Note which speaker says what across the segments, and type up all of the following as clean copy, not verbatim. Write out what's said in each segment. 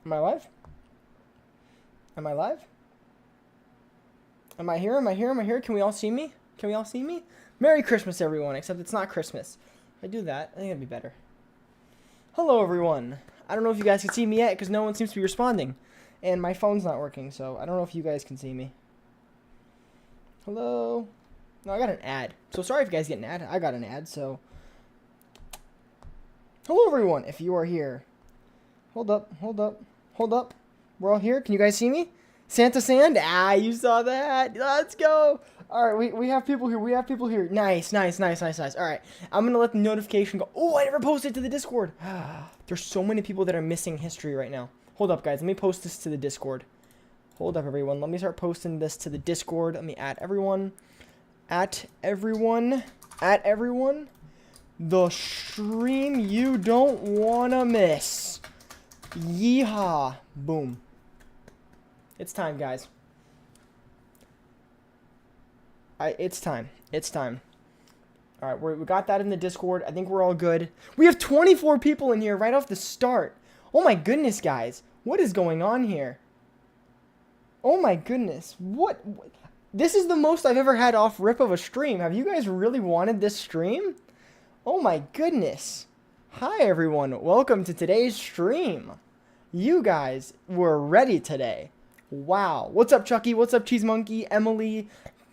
Speaker 1: Am I live? Am I live? Am I here? Am I here? Am I here? Can we all see me? Can we all see me? Merry Christmas, everyone, except it's not Christmas. If I do that, I think it'd be better. Hello, everyone. I don't know if you guys can see me yet because no one seems to be responding. And my phone's not working, so I don't know if you guys can see me. Hello? No, I got an ad. So sorry if you guys get an ad. I got an ad, so... Hello, everyone, if you are here. Hold up, hold up, hold up. We're all here. Can you guys see me? Santa Sand? Ah, you saw that. Let's go. All right, we have people here. We have people here. Nice, nice, nice, nice, nice. All right, I'm going to let the notification go. Oh, I never posted to the Discord. There's so many people that are missing history right now. Hold up, guys. Let me post this to the Discord. Hold up, everyone. Let me start posting this to the Discord. Let me add everyone. At everyone. At everyone. The stream you don't want to miss. Yeehaw. Boom. It's time, guys. It's time. It's time. All right, we got that in the Discord. I think we're all good. We have 24 people in here right off the start. Oh my goodness, guys. What is going on here? Oh my goodness. What? This is the most I've ever had off rip of a stream. Have you guys really wanted this stream? Oh my goodness. Hi, everyone. Welcome to today's stream. You guys were ready today. Wow. What's up, Chucky? What's up, Cheese Monkey? Emily?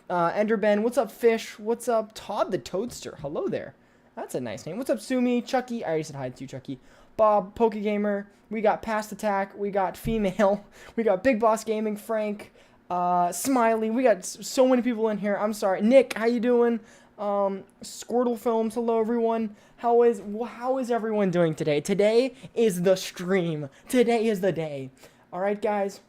Speaker 1: Enderben? What's up, Fish? What's up, Todd the Toadster? Hello there. That's a nice name. What's up, Sumi? Chucky? I already said hi to you, Chucky. Bob, Pokegamer. We got Past Attack. We got Female. We got Big Boss Gaming. Frank. Smiley. We got so many people in here. I'm sorry. Nick, how you doing? Squirtle Films. Hello, everyone. How is everyone doing today? Today is the stream. Today is the day. All right, guys.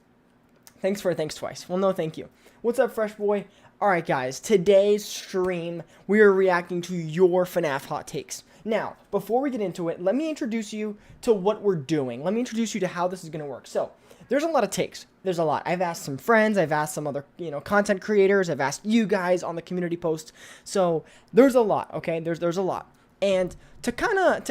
Speaker 1: Thanks twice. Well, no, thank you. What's up, Fresh Boy? All right, guys. Today's stream, we are reacting to your FNAF hot takes. Now, before we get into it, let me introduce you to what we're doing. Let me introduce you to how this is going to work. So, there's a lot of takes. There's a lot. I've asked some friends. I've asked some other, content creators. I've asked you guys on the community post. So, there's a lot, okay? There's a lot. And to kind of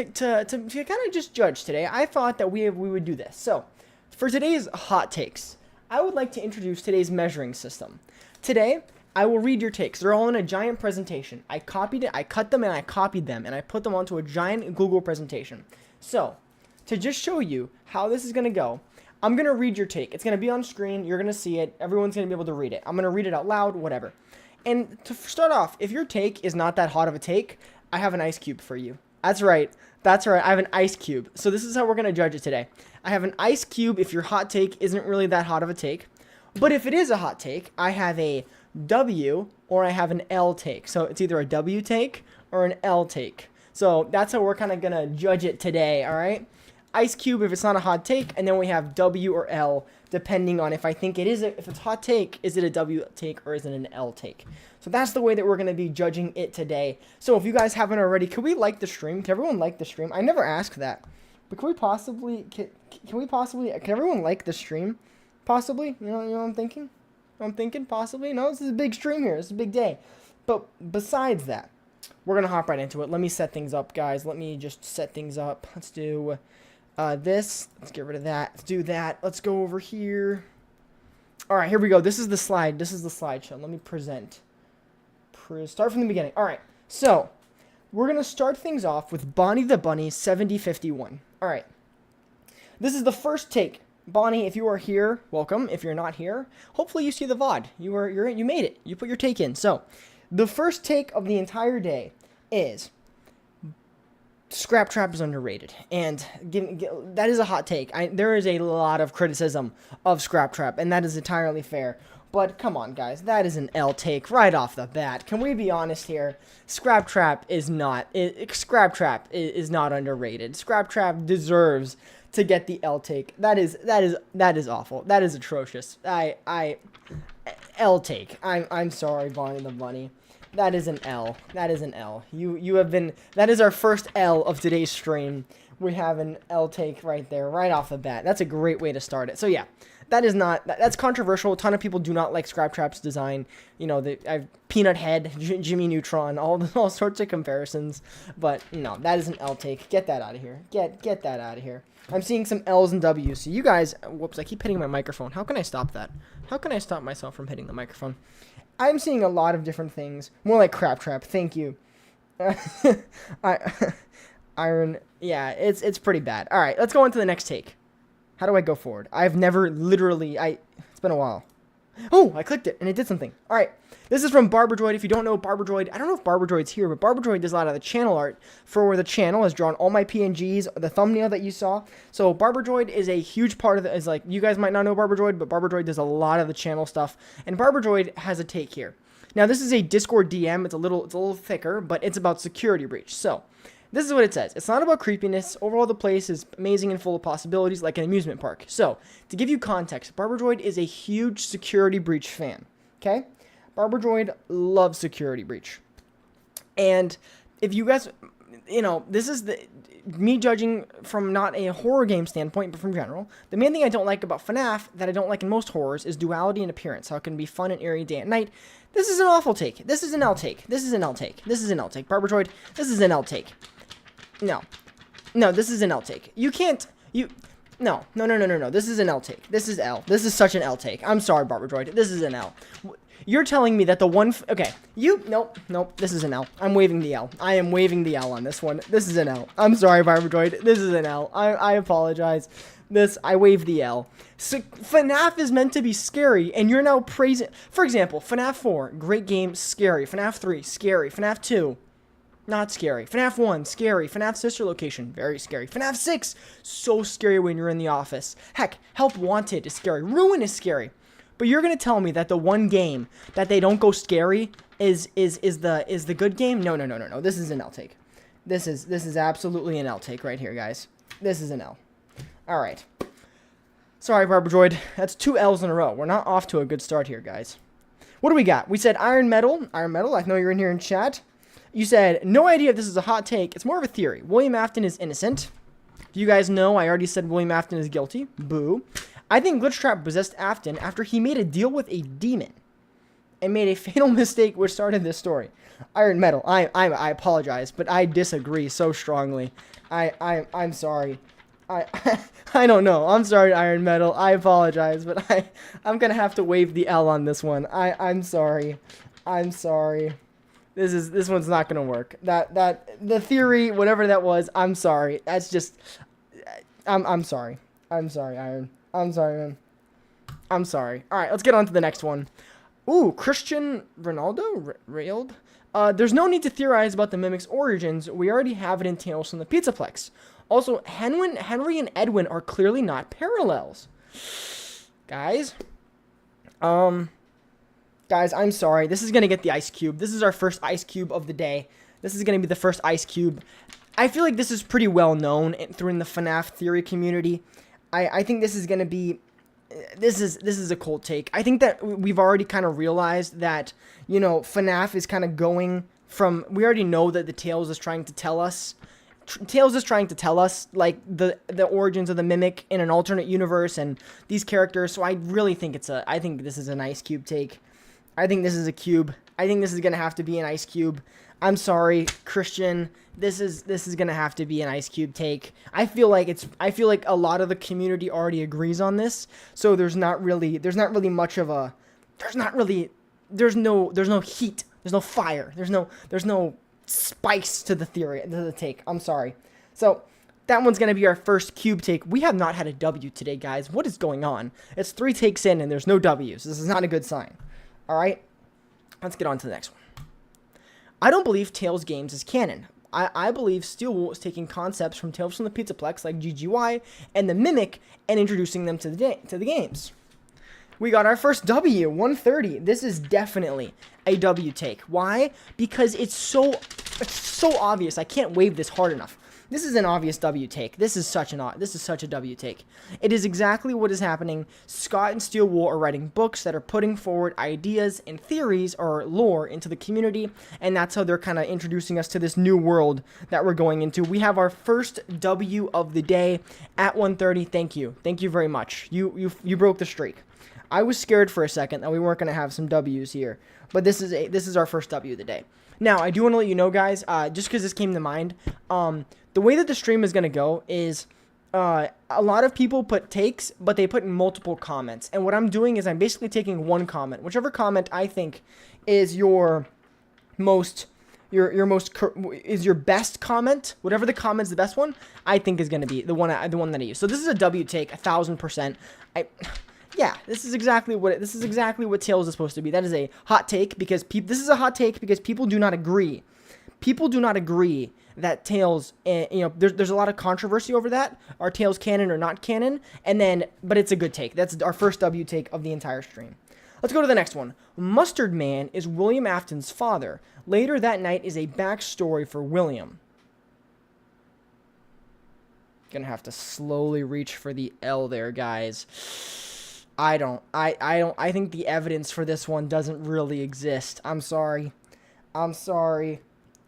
Speaker 1: just judge today, I thought that we would do this. So, for today's hot takes, I would like to introduce today's measuring system. Today, I will read your takes. They're all in a giant presentation. I copied it, I cut them, and I copied them, and I put them onto a giant Google presentation. So, to just show you how this is going to go, I'm going to read your take. It's going to be on screen. You're going to see it. Everyone's going to be able to read it. I'm going to read it out loud, whatever. And to start off, if your take is not that hot of a take, I have an ice cube for you. That's right. That's right. I have an ice cube. So this is how we're going to judge it today. I have an ice cube if your hot take isn't really that hot of a take. But if it is a hot take, I have a W or I have an L take. So it's either a W take or an L take. So that's how we're kind of going to judge it today, all right? Ice cube if it's not a hot take, and then we have W or L depending on if I think it is if it's hot take, is it a W take or is it an L take? So that's the way that we're going to be judging it today. So if you guys haven't already, can we like the stream? Can everyone like the stream? I never asked that. But can everyone like the stream? Possibly? You know what I'm thinking? Possibly. No, this is a big stream here. This is a big day. But besides that, we're going to hop right into it. Let me set things up, guys. Let me just set things up. Let's do this. Let's get rid of that. Let's do that. Let's go over here. All right, here we go. This is the slide. This is the slideshow. Let me present. Start from the beginning. All right. So, we're going to start things off with Bonnie the Bunny 7051. All right. This is the first take. Bonnie, if you are here, welcome. If you're not here, hopefully you see the VOD. You made it. You put your take in. So, the first take of the entire day is Scrap Trap is underrated. And that is a hot take. There is a lot of criticism of Scrap Trap, and that is entirely fair. But come on, guys, that is an L take right off the bat. Can we be honest here? Scrap Trap is not underrated. Scrap Trap deserves to get the L take. That is awful. That is atrocious. L take. I'm sorry, Bonnie the Bunny. That is an L. That is an L. That is our first L of today's stream. We have an L take right there, right off the bat. That's a great way to start it. So yeah, that is not, that's controversial. A ton of people do not like Scraptrap's design. You know, I've Peanut Head, Jimmy Neutron, all sorts of comparisons. But no, that is an L take. Get that out of here. Get that out of here. I'm seeing some L's and W's. So you guys, whoops, I keep hitting my microphone. How can I stop that? How can I stop myself from hitting the microphone? I'm seeing a lot of different things. More like Craptrap. Thank you. Iron, yeah, it's pretty bad. All right, let's go on to the next take. How do I go forward? I've never literally, it's been a while. Oh, I clicked it and it did something. All right, this is from BarBADroid. If you don't know BarBADroid, I don't know if BarBADroid's here, but BarBADroid does a lot of the channel art for the channel, has drawn all my PNGs, the thumbnail that you saw. So BarBADroid is a huge part of it. Is like, you guys might not know BarBADroid, but BarBADroid does a lot of the channel stuff. And BarBADroid has a take here. Now, this is a Discord DM. It's a little thicker, but it's about security breach. So, this is what it says. It's not about creepiness. Overall, the place is amazing and full of possibilities, like an amusement park. So, to give you context, BarBADroid is a huge security breach fan. Okay? BarBADroid loves security breach. And if you guys, you know, this is me judging from not a horror game standpoint, but from general. The main thing I don't like about FNAF, that I don't like in most horrors, is duality and appearance. How it can be fun and eerie day and night. This is an awful take. This is an L take. This is an L take. This is an L take. BarBADroid, this is an L take. No. No, this is an L take. You can't... No. This is an L take. This is L. This is such an L take. I'm sorry, BarBADroid. This is an L. You're telling me that the one... Okay. Nope. This is an L. I'm waving the L. I am waving the L on this one. This is an L. I'm sorry, BarBADroid. This is an L. I apologize. I waved the L. So, FNAF is meant to be scary, and you're now praising... For example, FNAF 4, great game, scary. FNAF 3, scary. FNAF 2, not scary. FNAF 1, scary. FNAF Sister Location, very scary. FNAF 6, so scary when you're in the office. Heck, Help Wanted is scary. Ruin is scary. But you're going to tell me that the one game that they don't go scary is the good game? No. This is an L take. This is absolutely an L take right here, guys. This is an L. All right. Sorry, BarBADroid. That's 2 L's in a row. We're not off to a good start here, guys. What do we got? We said Iron Metal. Iron Metal, I know you're in here in chat. You said, no idea if this is a hot take. It's more of a theory. William Afton is innocent. Do you guys know I already said William Afton is guilty? Boo. I think Glitchtrap possessed Afton after he made a deal with a demon and made a fatal mistake which started this story. Iron Metal, I apologize, but I disagree so strongly. I'm sorry. I don't know. I'm sorry, Iron Metal. I apologize, but I'm gonna have to wave the L on this one. I'm sorry. I'm sorry. This one's not gonna work. The theory, whatever that was, I'm sorry. That's just I'm sorry. I'm sorry, Iron. I'm sorry, man. I'm sorry. All right, let's get on to the next one. Ooh, Christian Ronaldo railed. There's no need to theorize about the Mimic's origins. We already have it in Tales from the Pizzaplex. Also, Henry and Edwin are clearly not parallels. Guys, I'm sorry. This is going to get the ice cube. This is our first ice cube of the day. This is going to be the first ice cube. I feel like this is pretty well known through the FNAF theory community. I think this is going to be... This is a cold take. I think that we've already kind of realized that, you know, FNAF is kind of going from... We already know that the Tales is trying to tell us... Tales is trying to tell us, like, the origins of the Mimic in an alternate universe and these characters. So I really think I think this is an ice cube take. I think this is a cube. I think this is going to have to be an ice cube. I'm sorry, Christian. This is going to have to be an ice cube take. I feel like a lot of the community already agrees on this. So there's no heat. There's no fire. There's no spice to the theory, to the take. I'm sorry. So that one's going to be our first cube take. We have not had a W today, guys. What is going on? It's 3 takes in and there's no W's. This is not a good sign. All right, let's get on to the next one. I don't believe Tales games is canon. I believe Steelwool is taking concepts from Tales from the Pizzaplex like GGY and the Mimic and introducing them to the games. We got our first W, 130. This is definitely a W take. Why? Because it's so obvious. I can't wave this hard enough. This is an obvious W take. This is such a W take. It is exactly what is happening. Scott and Steelwool are writing books that are putting forward ideas and theories or lore into the community, and that's how they're kind of introducing us to this new world that we're going into. We have our first W of the day at 1:30. Thank you very much. You broke the streak. I was scared for a second that we weren't going to have some W's here, but this is our first W of the day. Now, I do want to let you know, guys, just because this came to mind, the way that the stream is going to go is a lot of people put takes, but they put multiple comments. And what I'm doing is I'm basically taking one comment. Whichever comment I think is your best comment, whatever the comment's the best one, I think is going to be the one that I use. So this is a W take, 1,000%. Yeah, this is exactly what Tails is supposed to be. That is a hot take because this is a hot take because people do not agree. People do not agree that Tails, there's a lot of controversy over that. Are Tails canon or not canon? But it's a good take. That's our first W take of the entire stream. Let's go to the next one. Mustard Man is William Afton's father. Later that night is a backstory for William. Gonna have to slowly reach for the L there, guys. I think the evidence for this one doesn't really exist. I'm sorry.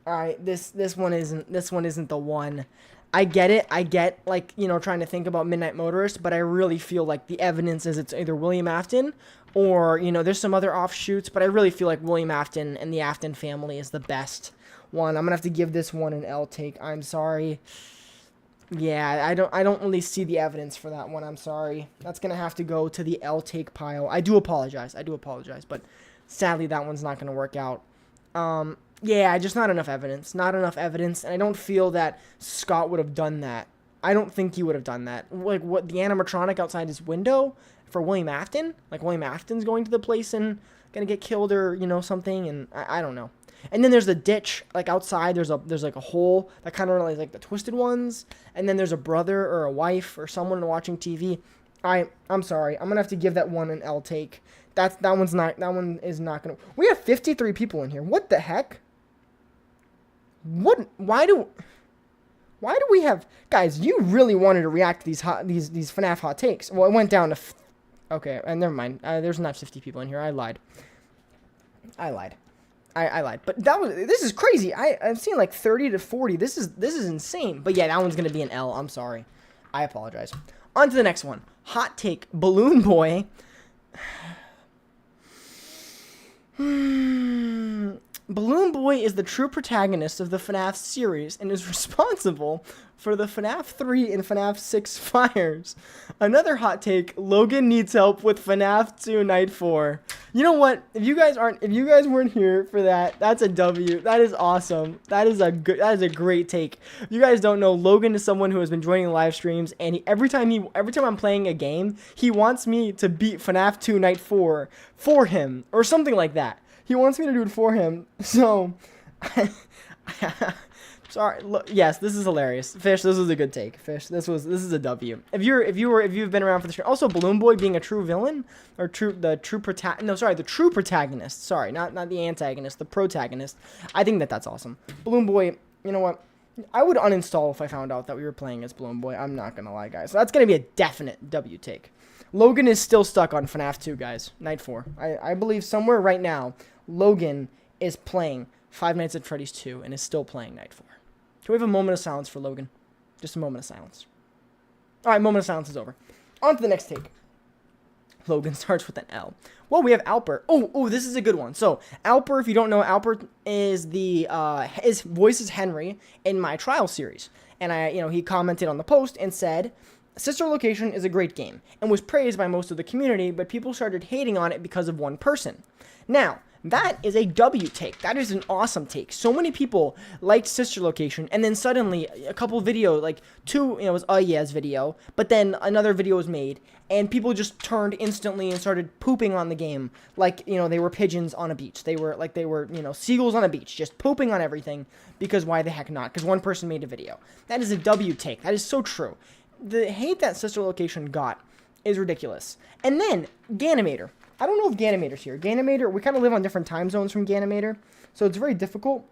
Speaker 1: Alright, this one isn't the one. I get it. I get, trying to think about Midnight Motorist, but I really feel like the evidence is it's either William Afton or, there's some other offshoots, but I really feel like William Afton and the Afton family is the best one. I'm gonna have to give this one an L take. I'm sorry. Yeah, I don't really see the evidence for that one. I'm sorry. That's gonna have to go to the L take pile. I do apologize, but sadly that one's not gonna work out. Yeah, just not enough evidence. And I don't feel that Scott would have done that. I don't think he would have done that. Like, what, the animatronic outside his window for William Afton? Like, William Afton's going to the place and gonna get killed or, something, and I don't know. And then there's the ditch, like, outside, there's like a hole that kind of like the Twisted Ones, and then there's a brother or a wife or someone watching TV. I'm sorry. I'm gonna have to give that one an L take. That one is not gonna. We have 53 people in here. What the heck? Why do we have, guys? You really wanted to react to these FNAF hot takes. Well, it went down to okay, and never mind. There's not 50 people in here. I lied. I lied. But this is crazy. I've seen like 30 to 40. This is insane. But yeah, that one's gonna be an L. I'm sorry. I apologize. On to the next one. Hot take. Balloon Boy. Balloon Boy is the true protagonist of the FNAF series and is responsible for the FNAF 3 and FNAF 6 fires. Another hot take, Logan needs help with FNAF 2 Night 4. You know what? If you guys weren't here for that, that's a W. That is awesome. That is a great take. If you guys don't know, Logan is someone who has been joining live streams, and every time I'm playing a game, he wants me to beat FNAF 2 Night 4 for him or something like that. He wants me to do it for him, so sorry. Yes, this is hilarious. Fish, this was a good take. Fish, this is a W. If you've been around for the stream, also Balloon Boy being a true villain or the true protagonist. Sorry, not the antagonist, the protagonist. I think that's awesome. Balloon Boy, you know what? I would uninstall if I found out that we were playing as Balloon Boy. I'm not gonna lie, guys. So that's gonna be a definite W take. Logan is still stuck on FNAF 2, guys. Night 4. I believe somewhere right now, Logan is playing Five Nights at Freddy's 2 and is still playing Night 4. Can we have a moment of silence for Logan? Just a moment of silence. All right, moment of silence is over. On to the next take. Logan starts with an L. Well, we have Alper. Oh, this is a good one. So, Alper, if you don't know, Alper is voices Henry in my trial series. And he commented on the post and said, Sister Location is a great game and was praised by most of the community, but people started hating on it because of one person. Now, that is a W take. That is an awesome take. So many people liked Sister Location, and then suddenly a couple videos, like two, it was Yes video, but then another video was made, and people just turned instantly and started pooping on the game like, they were pigeons on a beach. They were seagulls on a beach, just pooping on everything, because why the heck not? Because one person made a video. That is a W take. That is so true. The hate that Sister Location got is ridiculous. And then, Ganimator. I don't know if Ganimator's here. Ganimator, we kind of live on different time zones from Ganimator, so it's very difficult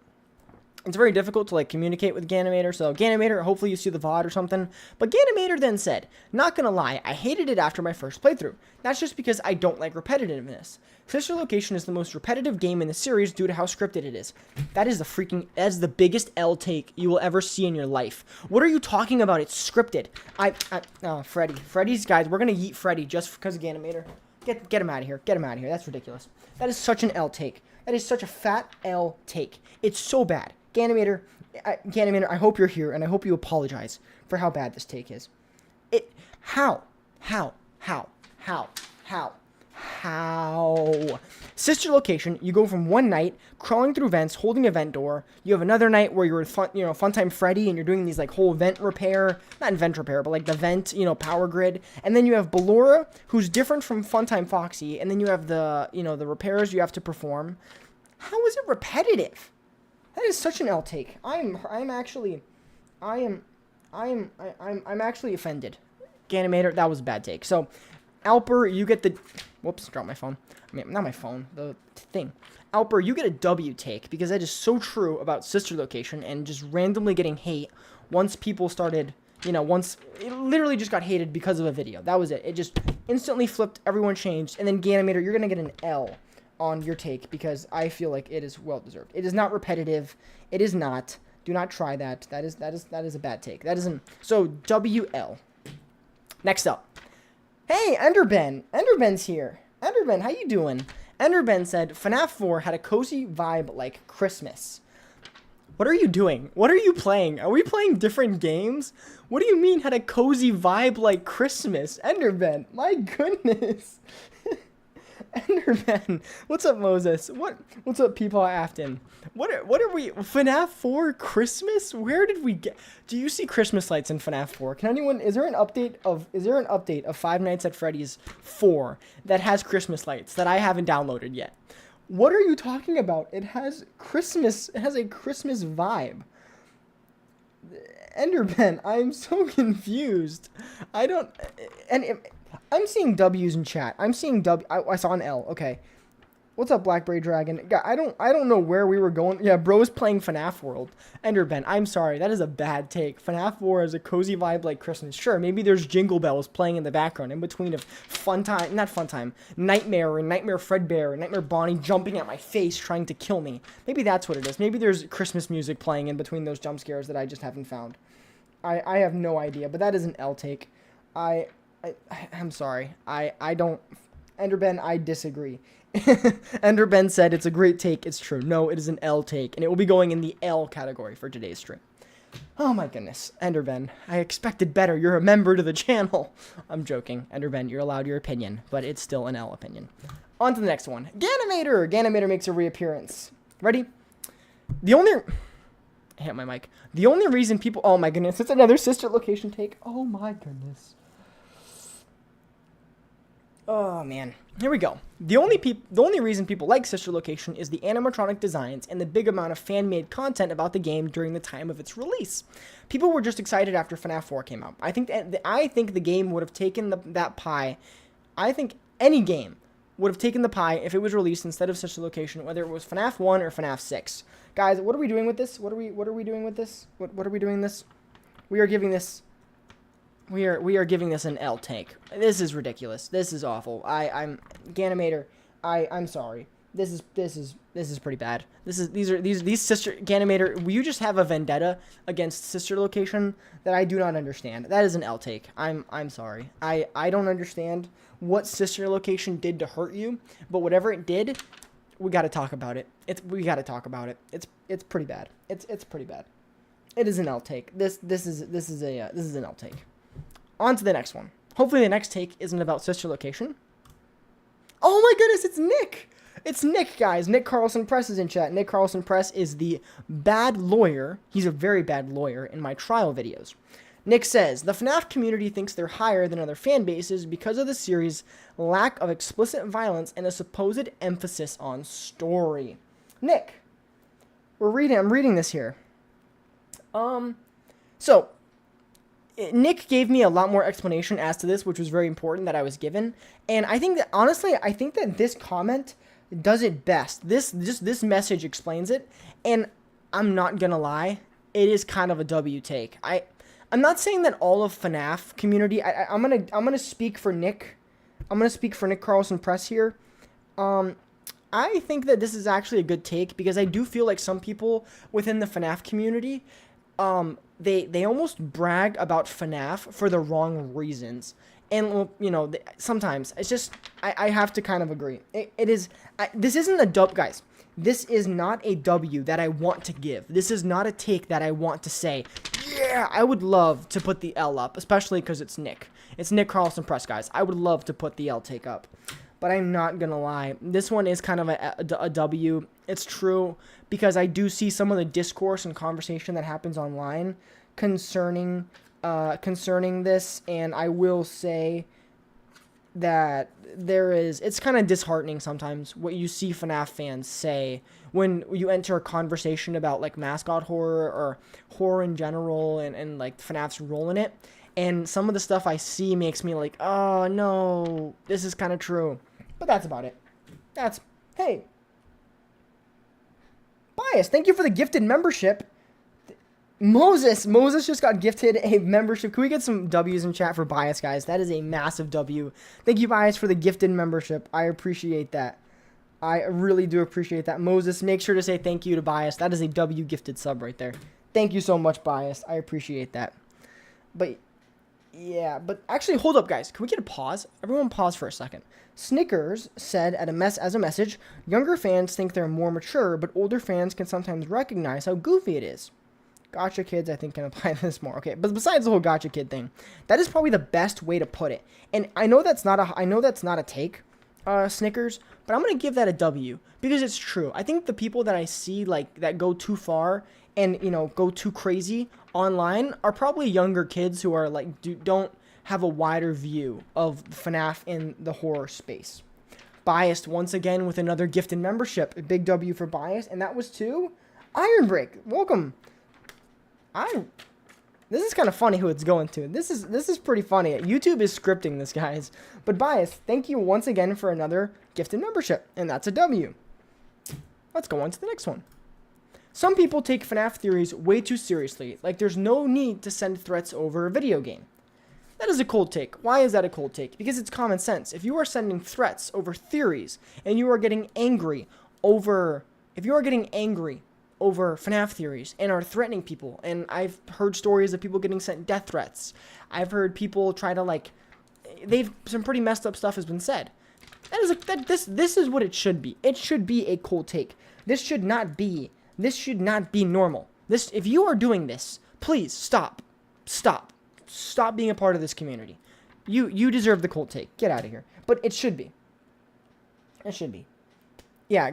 Speaker 1: It's very difficult to like communicate with Ganimator, so Ganimator, hopefully you see the VOD or something. But Ganimator then said, not gonna lie, I hated it after my first playthrough. That's just because I don't like repetitiveness. Sister Location is the most repetitive game in the series due to how scripted it is. That is the biggest L take you will ever see in your life. What are you talking about? It's scripted. Freddy's guys, we're gonna yeet Freddy just because of Ganimator. Get him out of here. Get him out of here. That's ridiculous. That is such an L take. That is such a fat L take. It's so bad. Ganimator, I hope you're here, and I hope you apologize for how bad this take is. How? Sister Location, you go from one night, crawling through vents, holding a vent door. You have another night where you're in Funtime Freddy, and you're doing these, like, whole vent repair. Not vent repair, but, like, the vent, power grid. And then you have Ballora, who's different from Funtime Foxy, and then you have the repairs you have to perform. How is it repetitive? That is such an L take. I'm actually offended. Ganimator, that was a bad take. So, Alper, you get the... Whoops, dropped my phone. I mean, not my phone, the thing. Alper, you get a W take, because that is so true about Sister Location, and just randomly getting hate once people started, once... It literally just got hated because of a video. That was it. It just instantly flipped, everyone changed, and then Ganimator, you're gonna get an L on your take, because I feel like it is well-deserved. It is not repetitive. It is not. Do not try that. That is a bad take. That isn't... So, WL. Next up. Hey, Enderben. Enderben's here. Enderben, how you doing? Enderben said, FNAF 4 had a cozy vibe like Christmas. What are you doing? What are you playing? Are we playing different games? What do you mean had a cozy vibe like Christmas? Enderben, my goodness. Enderman, what's up, Moses? What's up, people Afton? What are we? FNAF 4 Christmas? Where did we get? Do you see Christmas lights in FNAF 4? Can anyone? Is there an update of Five Nights at Freddy's 4 that has Christmas lights that I haven't downloaded yet? What are you talking about? It has Christmas. It has a Christmas vibe. Enderman, I'm so confused. I don't. I'm seeing W's in chat. I'm seeing W. I saw an L. Okay. What's up, Blackberry Dragon? I don't know where we were going. Yeah, bro's playing FNAF World. Enderben, I'm sorry. That is a bad take. FNAF 4 is a cozy vibe like Christmas. Sure, maybe there's Jingle Bells playing in the background in between of Nightmare and Nightmare Fredbear and Nightmare Bonnie jumping at my face trying to kill me. Maybe that's what it is. Maybe there's Christmas music playing in between those jump scares that I just haven't found. I have no idea, but that is an L take. I'm sorry. I don't... Enderben, I disagree. Enderben said it's a great take. It's true. No, it is an L take, and it will be going in the L category for today's stream. Oh my goodness. Enderben, I expected better. You're a member to the channel. I'm joking. Enderben, you're allowed your opinion, but it's still an L opinion. On to the next one. Ganimator! Ganimator makes a reappearance. Ready? I hit my mic. The only reason people... Oh my goodness, it's another Sister Location take. Oh my goodness. Oh, man. Here we go. The only reason people like Sister Location is the animatronic designs and the big amount of fan-made content about the game during the time of its release. People were just excited after FNAF 4 came out. I think the game would have taken that pie. I think any game would have taken the pie if it was released instead of Sister Location, whether it was FNAF 1 or FNAF 6. Guys, what are we doing with this? What are we doing with this? What are we doing this? We are giving this... We are giving this an L take. This is ridiculous. This is awful. I'm Ganimator. I'm sorry. This is pretty bad. These Sister Ganimator. You just have a vendetta against Sister Location that I do not understand. That is an L take. I'm sorry. I don't understand what Sister Location did to hurt you, but whatever it did, we got to talk about it. We got to talk about it. It's pretty bad. It's pretty bad. It is an L take. This is an L take. On to the next one. Hopefully the next take isn't about Sister Location. Oh my goodness, it's Nick! It's Nick, guys. Nick Carlson Press is in chat. Nick Carlson Press is the bad lawyer. He's a very bad lawyer in my trial videos. Nick says, the FNAF community thinks they're higher than other fan bases because of the series' lack of explicit violence and a supposed emphasis on story. Nick, I'm reading this here. So... Nick gave me a lot more explanation as to this, which was very important that I was given. And I think that, honestly, this comment does it best. This message explains it. And I'm not gonna lie, it is kind of a W take. I'm not saying that all of FNAF community. I'm gonna speak for Nick. I'm gonna speak for Nick Carlson Press here. I think that this is actually a good take because I do feel like some people within the FNAF community, they almost brag about FNAF for the wrong reasons. And, you know, sometimes it's just, I have to kind of agree. This isn't a dub, guys. This is not a W that I want to give. This is not a take that I want to say, yeah, I would love to put the L up, especially because it's Nick. It's Nick Carlson Press, guys. I would love to put the L take up. But I'm not going to lie. This one is kind of a W. It's true because I do see some of the discourse and conversation that happens online concerning this. And I will say that it's kind of disheartening sometimes what you see FNAF fans say when you enter a conversation about like mascot horror or horror in general and like FNAF's role in it. And some of the stuff I see makes me like, oh no, this is kind of true. But that's about it. Hey. Bias, thank you for the gifted membership. Moses just got gifted a membership. Can we get some W's in chat for Bias, guys? That is a massive W. Thank you, Bias, for the gifted membership. I appreciate that. I really do appreciate that. Moses, make sure to say thank you to Bias. That is a W gifted sub right there. Thank you so much, Bias. I appreciate that. But yeah, but actually, hold up, guys. Can we get a pause? Everyone pause for a second. Snickers said as a message, younger fans think they're more mature, but older fans can sometimes recognize how goofy it is. Gotcha kids, I think, can apply this more. Okay, but besides the whole gotcha kid thing, that is probably the best way to put it. And I know that's not a take, Snickers, but I'm gonna give that a W because it's true. I think the people that I see like that go too far and go too crazy online are probably younger kids who are like don't have a wider view of FNAF in the horror space. Biased once again with another gifted membership. A big W for Bias, and that was to Iron Break. Welcome. This is kind of funny who it's going to. This is pretty funny. YouTube is scripting this, guys. But Bias, thank you once again for another gifted membership, and that's a W. Let's go on to the next one. Some people take FNAF theories way too seriously, like there's no need to send threats over a video game. That is a cold take. Why is that a cold take? Because it's common sense. If you are sending threats over theories and you are getting angry over FNAF theories and are threatening people, and I've heard stories of people getting sent death threats. I've heard people try to some pretty messed up stuff has been said. This is what it should be. It should be a cold take. This should not be normal. If you are doing this, please stop. Stop being a part of this community. You deserve the cold take. Get out of here. But it should be. Yeah,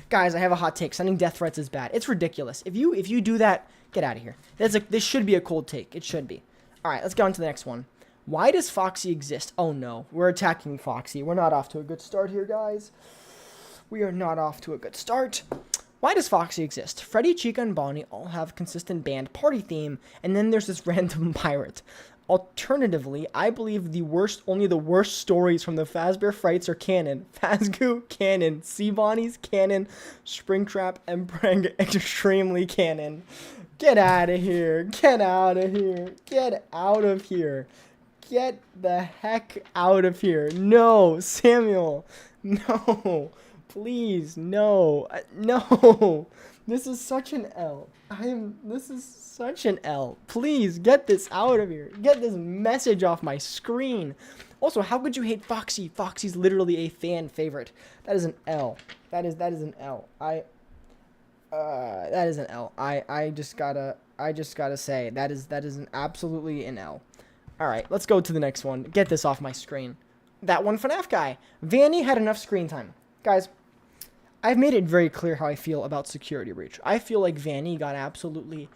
Speaker 1: guys, I have a hot take. Sending death threats is bad. It's ridiculous. If you do that, get out of here. This should be a cold take. It should be. All right, let's go on to the next one. Why does Foxy exist? Oh no, we're attacking Foxy. We're not off to a good start here, guys. We are not off to a good start. Why does Foxy exist? Freddy, Chica, and Bonnie all have consistent band party theme, and then there's this random pirate. Alternatively, I believe only the worst stories from the Fazbear Frights are canon. Fazgoo, canon. Sea Bonnie's, canon. Springtrap, and Prang, extremely canon. Get out of here. Get out of here. Get out of here. Get the heck out of here. No, Samuel. No. Please, no. No. This is such an L. This is such an L. Please, get this out of here. Get this message off my screen. Also, how could you hate Foxy? Foxy's literally a fan favorite. That is an L. That is an L. That is an L. I just gotta say, that is absolutely an L. Alright, let's go to the next one. Get this off my screen. That one FNAF guy. Vanny had enough screen time. Guys, I've made it very clear how I feel about Security Breach. I feel like Vanny got absolutely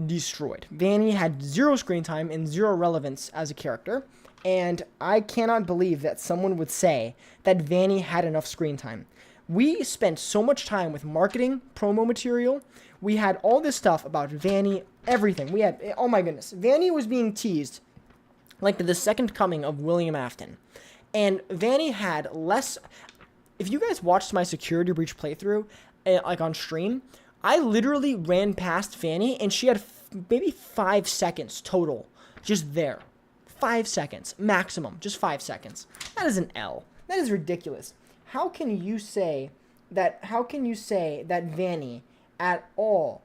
Speaker 1: destroyed. Vanny had 0 screen time and 0 relevance as a character, and I cannot believe that someone would say that Vanny had enough screen time. We spent so much time with marketing, promo material. We had all this stuff about Vanny, everything. We had, oh my goodness, Vanny was being teased like the second coming of William Afton. And Vanny had less. If you guys watched my Security Breach playthrough, like on stream, I literally ran past Fanny, and she had maybe 5 seconds total just there. 5 seconds maximum, just 5 seconds. That is an L. That is ridiculous. How can you say that Vanny at all?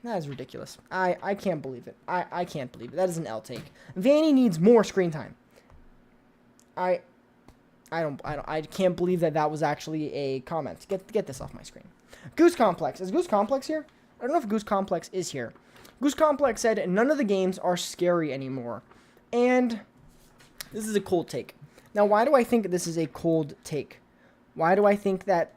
Speaker 1: That is ridiculous. I can't believe it. I can't believe it. That is an L take. Vanny needs more screen time. I can't believe that was actually a comment. Get this off my screen. Goose Complex. Is Goose Complex here? I don't know if Goose Complex is here. Goose Complex said none of the games are scary anymore. And this is a cold take. Now, why do I think this is a cold take? Why do I think that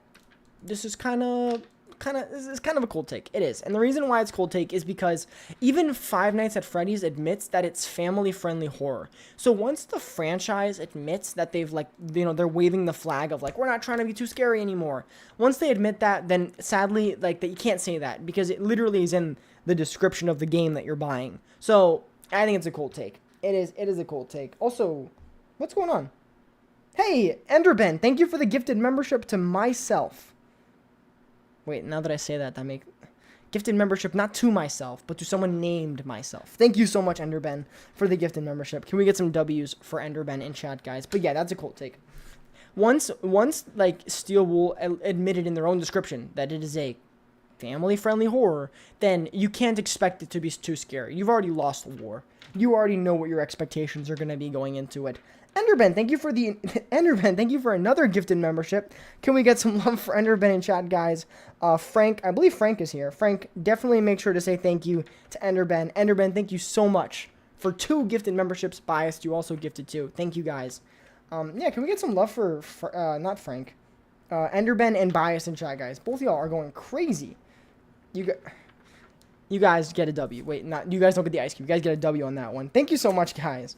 Speaker 1: this is kind of a cold take? It is. And the reason why it's cold take is because even Five Nights at Freddy's admits that it's family-friendly horror. So once the franchise admits that they've, like, you know, they're waving the flag of, like, we're not trying to be too scary anymore. Once they admit that, then sadly, like, that you can't say that because it literally is in the description of the game that you're buying. So I think it's a cold take. It is a cold take. Also, what's going on? Hey, Enderben, thank you for the gifted membership to myself. Wait, now that I say that make gifted membership not to myself, but to someone named myself. Thank you so much, Enderben, for the gifted membership. Can we get some W's for Enderben in chat, guys? But yeah, that's a cold take. Once like Steel Wool admitted in their own description that it is a family-friendly horror, then you can't expect it to be too scary. You've already lost the war. You already know what your expectations are going to be going into it. Enderben, thank you for another gifted membership. Can we get some love for Enderben in chat, guys? Frank, I believe Frank is here. Frank, definitely make sure to say thank you to Enderben. Enderben, thank you so much for 2 gifted memberships. Biased, you also gifted 2. Thank you, guys. Yeah, can we get some love for not Frank, Enderben and Biased in chat, guys? Both of y'all are going crazy. You guys get a W. Wait, you guys don't get the ice cube. You guys get a W on that one. Thank you so much, guys.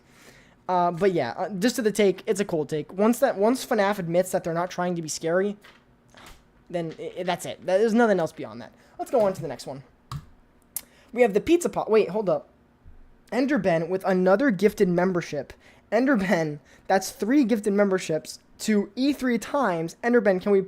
Speaker 1: But yeah, just to the take, it's a cold take. Once FNAF admits that they're not trying to be scary, then that's it. There's nothing else beyond that. Let's go on to the next one. We have the pizza pot. Wait, hold up. Enderben with another gifted membership. Enderben, that's 3 gifted memberships to E3 times. Enderben, can we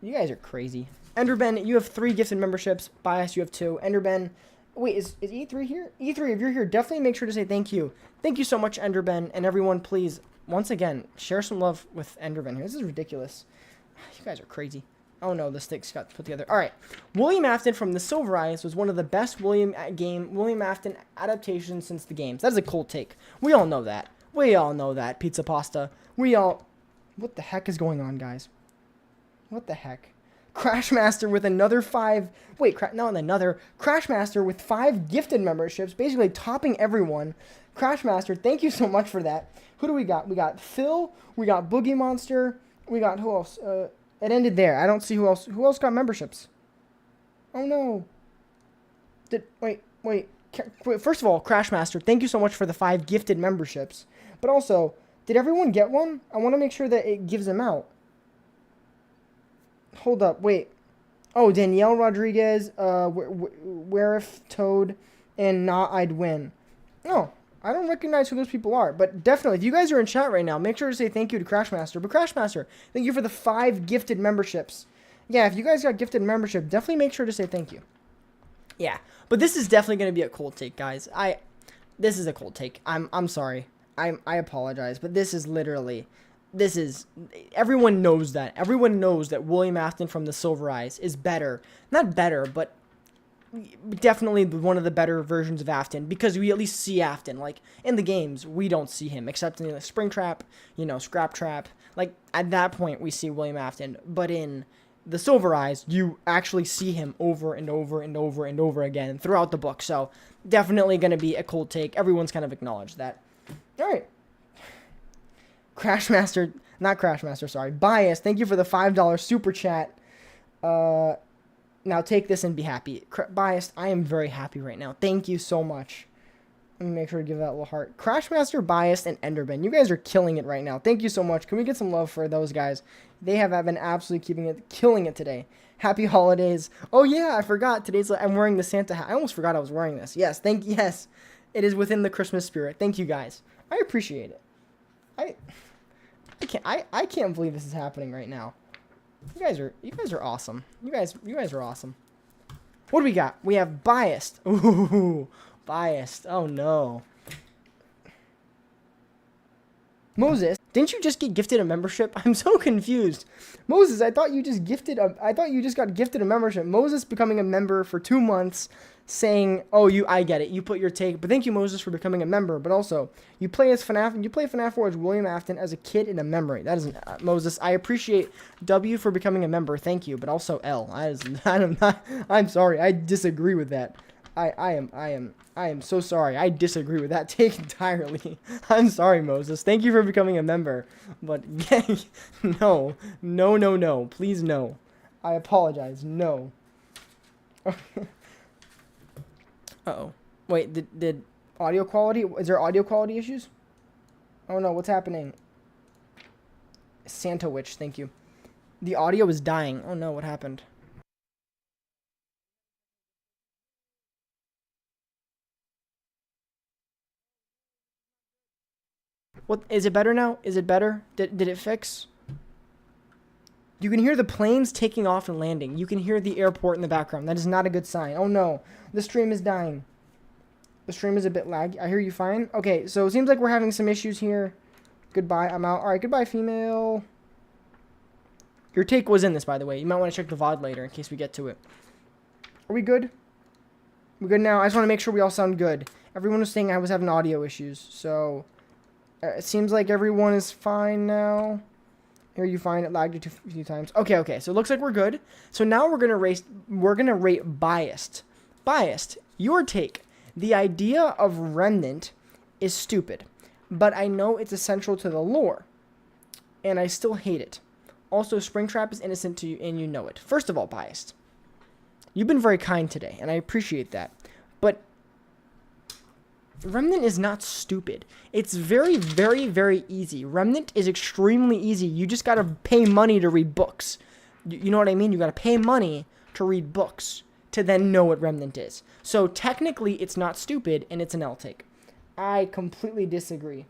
Speaker 1: you guys are crazy. Enderben, you have 3 gifted memberships. Bias, you have 2. Enderben, wait, is E3 here? E3, if you're here, definitely make sure to say thank you. Thank you so much, Enderben. And everyone, please, once again, share some love with Enderben here. This is ridiculous. You guys are crazy. Oh no, the sticks got put together. All right. William Afton from The Silver Eyes was one of the best William Afton adaptations since the games. That is a cold take. We all know that. Pizza Pasta. What the heck is going on, guys? What the heck? Crashmaster with another 5. Wait, Crashmaster with 5 gifted memberships, basically topping everyone. Crashmaster, thank you so much for that. Who do we got? We got Phil. We got Boogie Monster. We got who else? It ended there. I don't see who else. Who else got memberships? Oh no. Wait. First of all, Crashmaster, thank you so much for the 5 gifted memberships. But also, did everyone get one? I want to make sure that it gives them out. Hold up, wait. Oh, Danielle Rodriguez, Where If Toad, and Not I'd Win. No, I don't recognize who those people are, but definitely, if you guys are in chat right now, make sure to say thank you to Crashmaster. But Crashmaster, thank you for the 5 gifted memberships. Yeah, if you guys got gifted membership, definitely make sure to say thank you. Yeah, but this is definitely going to be a cold take, guys. This is a cold take. I'm sorry. I apologize, but this is literally... everyone knows that. Everyone knows that William Afton from The Silver Eyes is better. Not better, but definitely one of the better versions of Afton, because we at least see Afton. Like, in the games, we don't see him, except in the Springtrap, Scrap Trap. Like, at that point, we see William Afton. But in The Silver Eyes, you actually see him over and over and over and over again throughout the book. So, definitely going to be a cold take. Everyone's kind of acknowledged that. All right. Bias, thank you for the $5 super chat. Now take this and be happy. Biased, I am very happy right now. Thank you so much. Let me make sure to give that a little heart. Crashmaster, Biased, and Enderben. You guys are killing it right now. Thank you so much. Can we get some love for those guys? They have been absolutely killing it today. Happy holidays. Oh yeah, I forgot. I'm wearing the Santa hat. I almost forgot I was wearing this. Yes, yes. It is within the Christmas spirit. Thank you guys. I appreciate it. I can't believe this is happening right now. You guys are awesome. You guys are awesome. What do we got? We have biased. Ooh, biased. Oh no. Moses, didn't you just get gifted a membership? I'm so confused. Moses, I thought you just got gifted a membership. Moses becoming a member for 2 months, saying, "Oh, I get it. You put your take." But thank you, Moses, for becoming a member. But also, you play as FNAF, and you play FNAF 4 as William Afton as a kid in a memory. That is Moses. I appreciate W for becoming a member. Thank you. But also L. I'm sorry. I disagree with that. I am so sorry. I disagree with that take entirely. I'm sorry, Moses. Thank you for becoming a member. But no. Please no. I apologize. No. Uh-oh. Wait, did audio quality? Is there audio quality issues? Oh no, what's happening? Santa Witch, thank you. The audio is dying. Oh no, what happened? What, is it better now? Is it better? Did it fix? You can hear the planes taking off and landing. You can hear the airport in the background. That is not a good sign. Oh no, the stream is dying. The stream is a bit laggy. I hear you fine. Okay, so it seems like we're having some issues here. Goodbye, I'm out. Alright, goodbye, female. Your take was in this, by the way. You might want to check the VOD later in case we get to it. Are we good? We're good now. I just want to make sure we all sound good. Everyone was saying I was having audio issues, so it seems like everyone is fine now. Here you find it lagged a few times. Okay. So it looks like we're good. So now we're gonna rate biased. Biased. Your take. The idea of Remnant is stupid, but I know it's essential to the lore, and I still hate it. Also, Springtrap is innocent to you, and you know it. First of all, biased. You've been very kind today, and I appreciate that. But Remnant is not stupid. It's very, very, very easy. Remnant is extremely easy. You just gotta pay money to read books. You know what I mean? You gotta pay money to read books to then know what Remnant is. So technically, it's not stupid, and it's an L take. I completely disagree.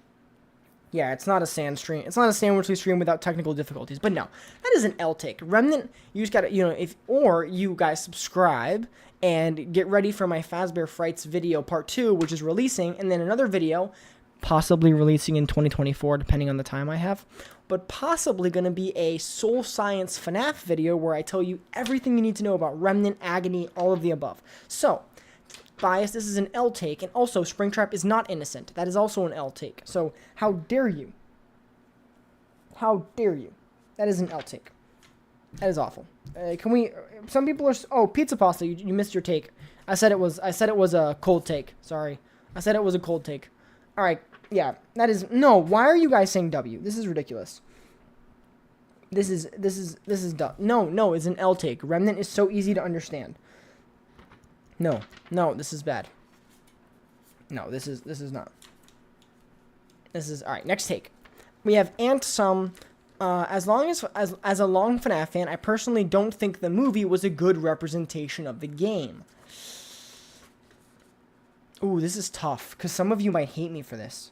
Speaker 1: Yeah, it's not a sand stream. It's not a sandwichly stream without technical difficulties. But no, that is an L take. Remnant, you just gotta, or you guys subscribe and get ready for my Fazbear Frights video part 2, which is releasing, and then another video, possibly releasing in 2024, depending on the time I have, but possibly going to be a Soul Science FNAF video where I tell you everything you need to know about Remnant, Agony, all of the above. So, bias, this is an L take, and also Springtrap is not innocent. That is also an L take. So, how dare you? How dare you? That is an L take. That is awful. Can we? Some people are. Oh, pizza pasta. You missed your take. I said it was a cold take. Sorry. I said it was a cold take. All right. Yeah. That is no. Why are you guys saying W? This is ridiculous. This is dumb. No. It's an L take. Remnant is so easy to understand. No. This is bad. No. This is not. This is all right. Next take. We have Antsum. As a long FNAF fan, I personally don't think the movie was a good representation of the game. Ooh, this is tough, because some of you might hate me for this.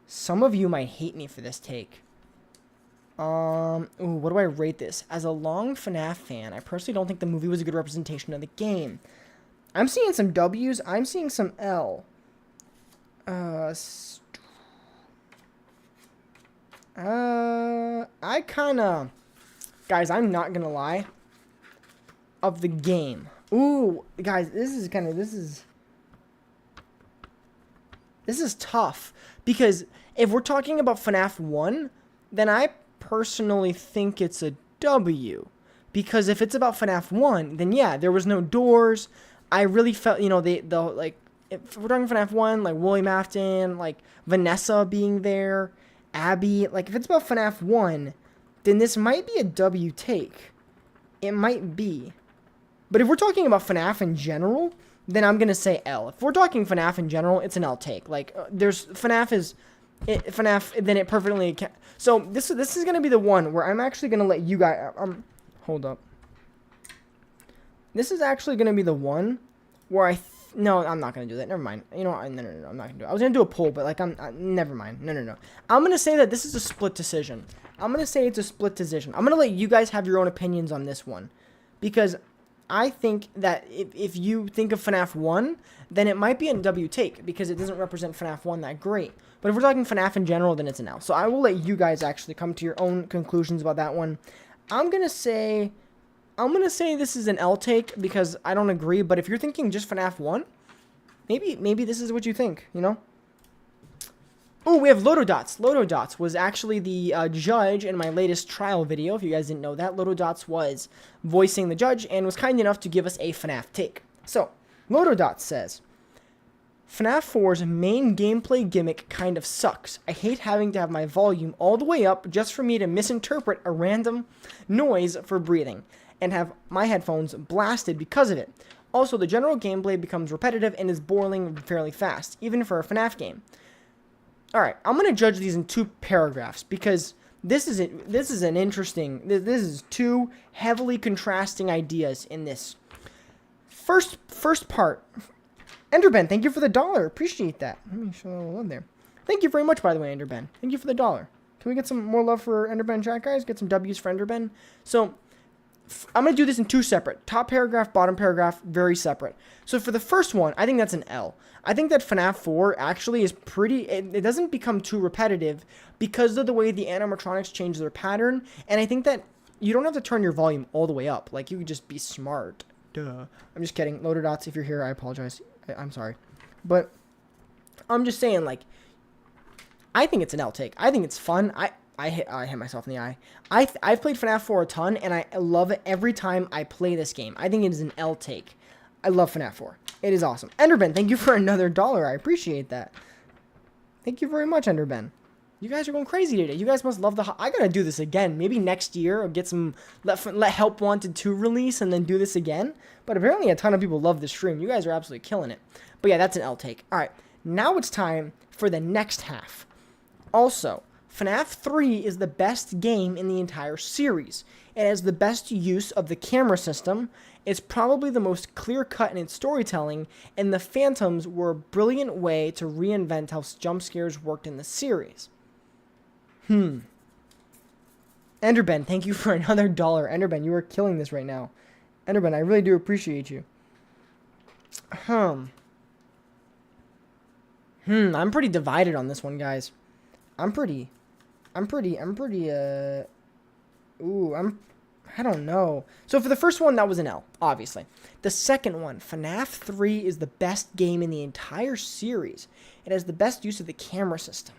Speaker 1: Some of you might hate me for this take. Ooh, what do I rate this? As a long FNAF fan, I personally don't think the movie was a good representation of the game. I'm seeing some W's. I'm seeing some L. I kinda... Guys, I'm not gonna lie. Of the game. Ooh, guys, this is tough. Because if we're talking about FNAF 1, then I personally think it's a W. Because if it's about FNAF 1, then yeah, there was no doors. I really felt, like, if we're talking FNAF 1, like William Afton, like Vanessa being there, Abby, like if it's about FNAF 1, then this might be a W take. It might be. But if we're talking about FNAF in general, then I'm going to say L. If we're talking FNAF in general, it's an L take. Like, FNAF, then it perfectly... So, this is going to be the one where I'm actually going to let you guys... hold up. This is actually going to be the one where No, I'm not gonna do that. Never mind. You know, no, I'm not gonna do it. I was gonna do a poll, but like, never mind. No. I'm gonna say that this is a split decision. I'm gonna say it's a split decision. I'm gonna let you guys have your own opinions on this one, because I think that if you think of FNAF 1, then it might be a W take, because it doesn't represent FNAF 1 that great. But if we're talking FNAF in general, then it's an L. So I will let you guys actually come to your own conclusions about that one. I'm gonna say this is an L take because I don't agree. But if you're thinking just FNAF 1, maybe this is what you think, you know? Oh, we have Lotodots. Lotodots was actually the judge in my latest trial video. If you guys didn't know that, Lotodots was voicing the judge and was kind enough to give us a FNAF take. So, Lotodots says, FNAF 4's main gameplay gimmick kind of sucks. I hate having to have my volume all the way up just for me to misinterpret a random noise for breathing and have my headphones blasted because of it. Also, the general gameplay becomes repetitive and is boring fairly fast, even for a FNAF game. Alright, I'm going to judge these in 2 paragraphs because this is two heavily contrasting ideas in this. First part. Enderben, thank you for the $1. Appreciate that. Let me show a little love there. Thank you very much, by the way, Enderben. Thank you for the $1. Can we get some more love for Enderben chat, guys? Get some W's for Enderben. So, I'm going to do this in 2 separate. Top paragraph, bottom paragraph, very separate. So for the first one, I think that's an L. I think that FNAF 4 actually is pretty... It doesn't become too repetitive because of the way the animatronics change their pattern. And I think that you don't have to turn your volume all the way up. Like, you could just be smart. Duh. I'm just kidding. Lotodots, if you're here, I apologize. I'm sorry. But I'm just saying, like, I think it's an L take. I think it's fun. I hit myself in the eye. I've played FNAF 4 a ton, and I love it every time I play this game. I think it is an L take. I love FNAF 4. It is awesome. Enderben, thank you for another $1. I appreciate that. Thank you very much, Enderben. You guys are going crazy today. You guys must love the... I gotta do this again. Maybe next year I'll get some... Let Help Wanted 2 release and then do this again. But apparently a ton of people love this stream. You guys are absolutely killing it. But yeah, that's an L take. Alright, now it's time for the next half. Also, FNAF 3 is the best game in the entire series. It has the best use of the camera system. It's probably the most clear-cut in its storytelling, and the Phantoms were a brilliant way to reinvent how jump scares worked in the series. Enderben, thank you for another $1. Enderben, you are killing this right now. Enderben, I really do appreciate you. I'm pretty divided on this one, guys. I don't know. So for the first one, that was an L, obviously. The second one, FNAF 3 is the best game in the entire series. It has the best use of the camera system.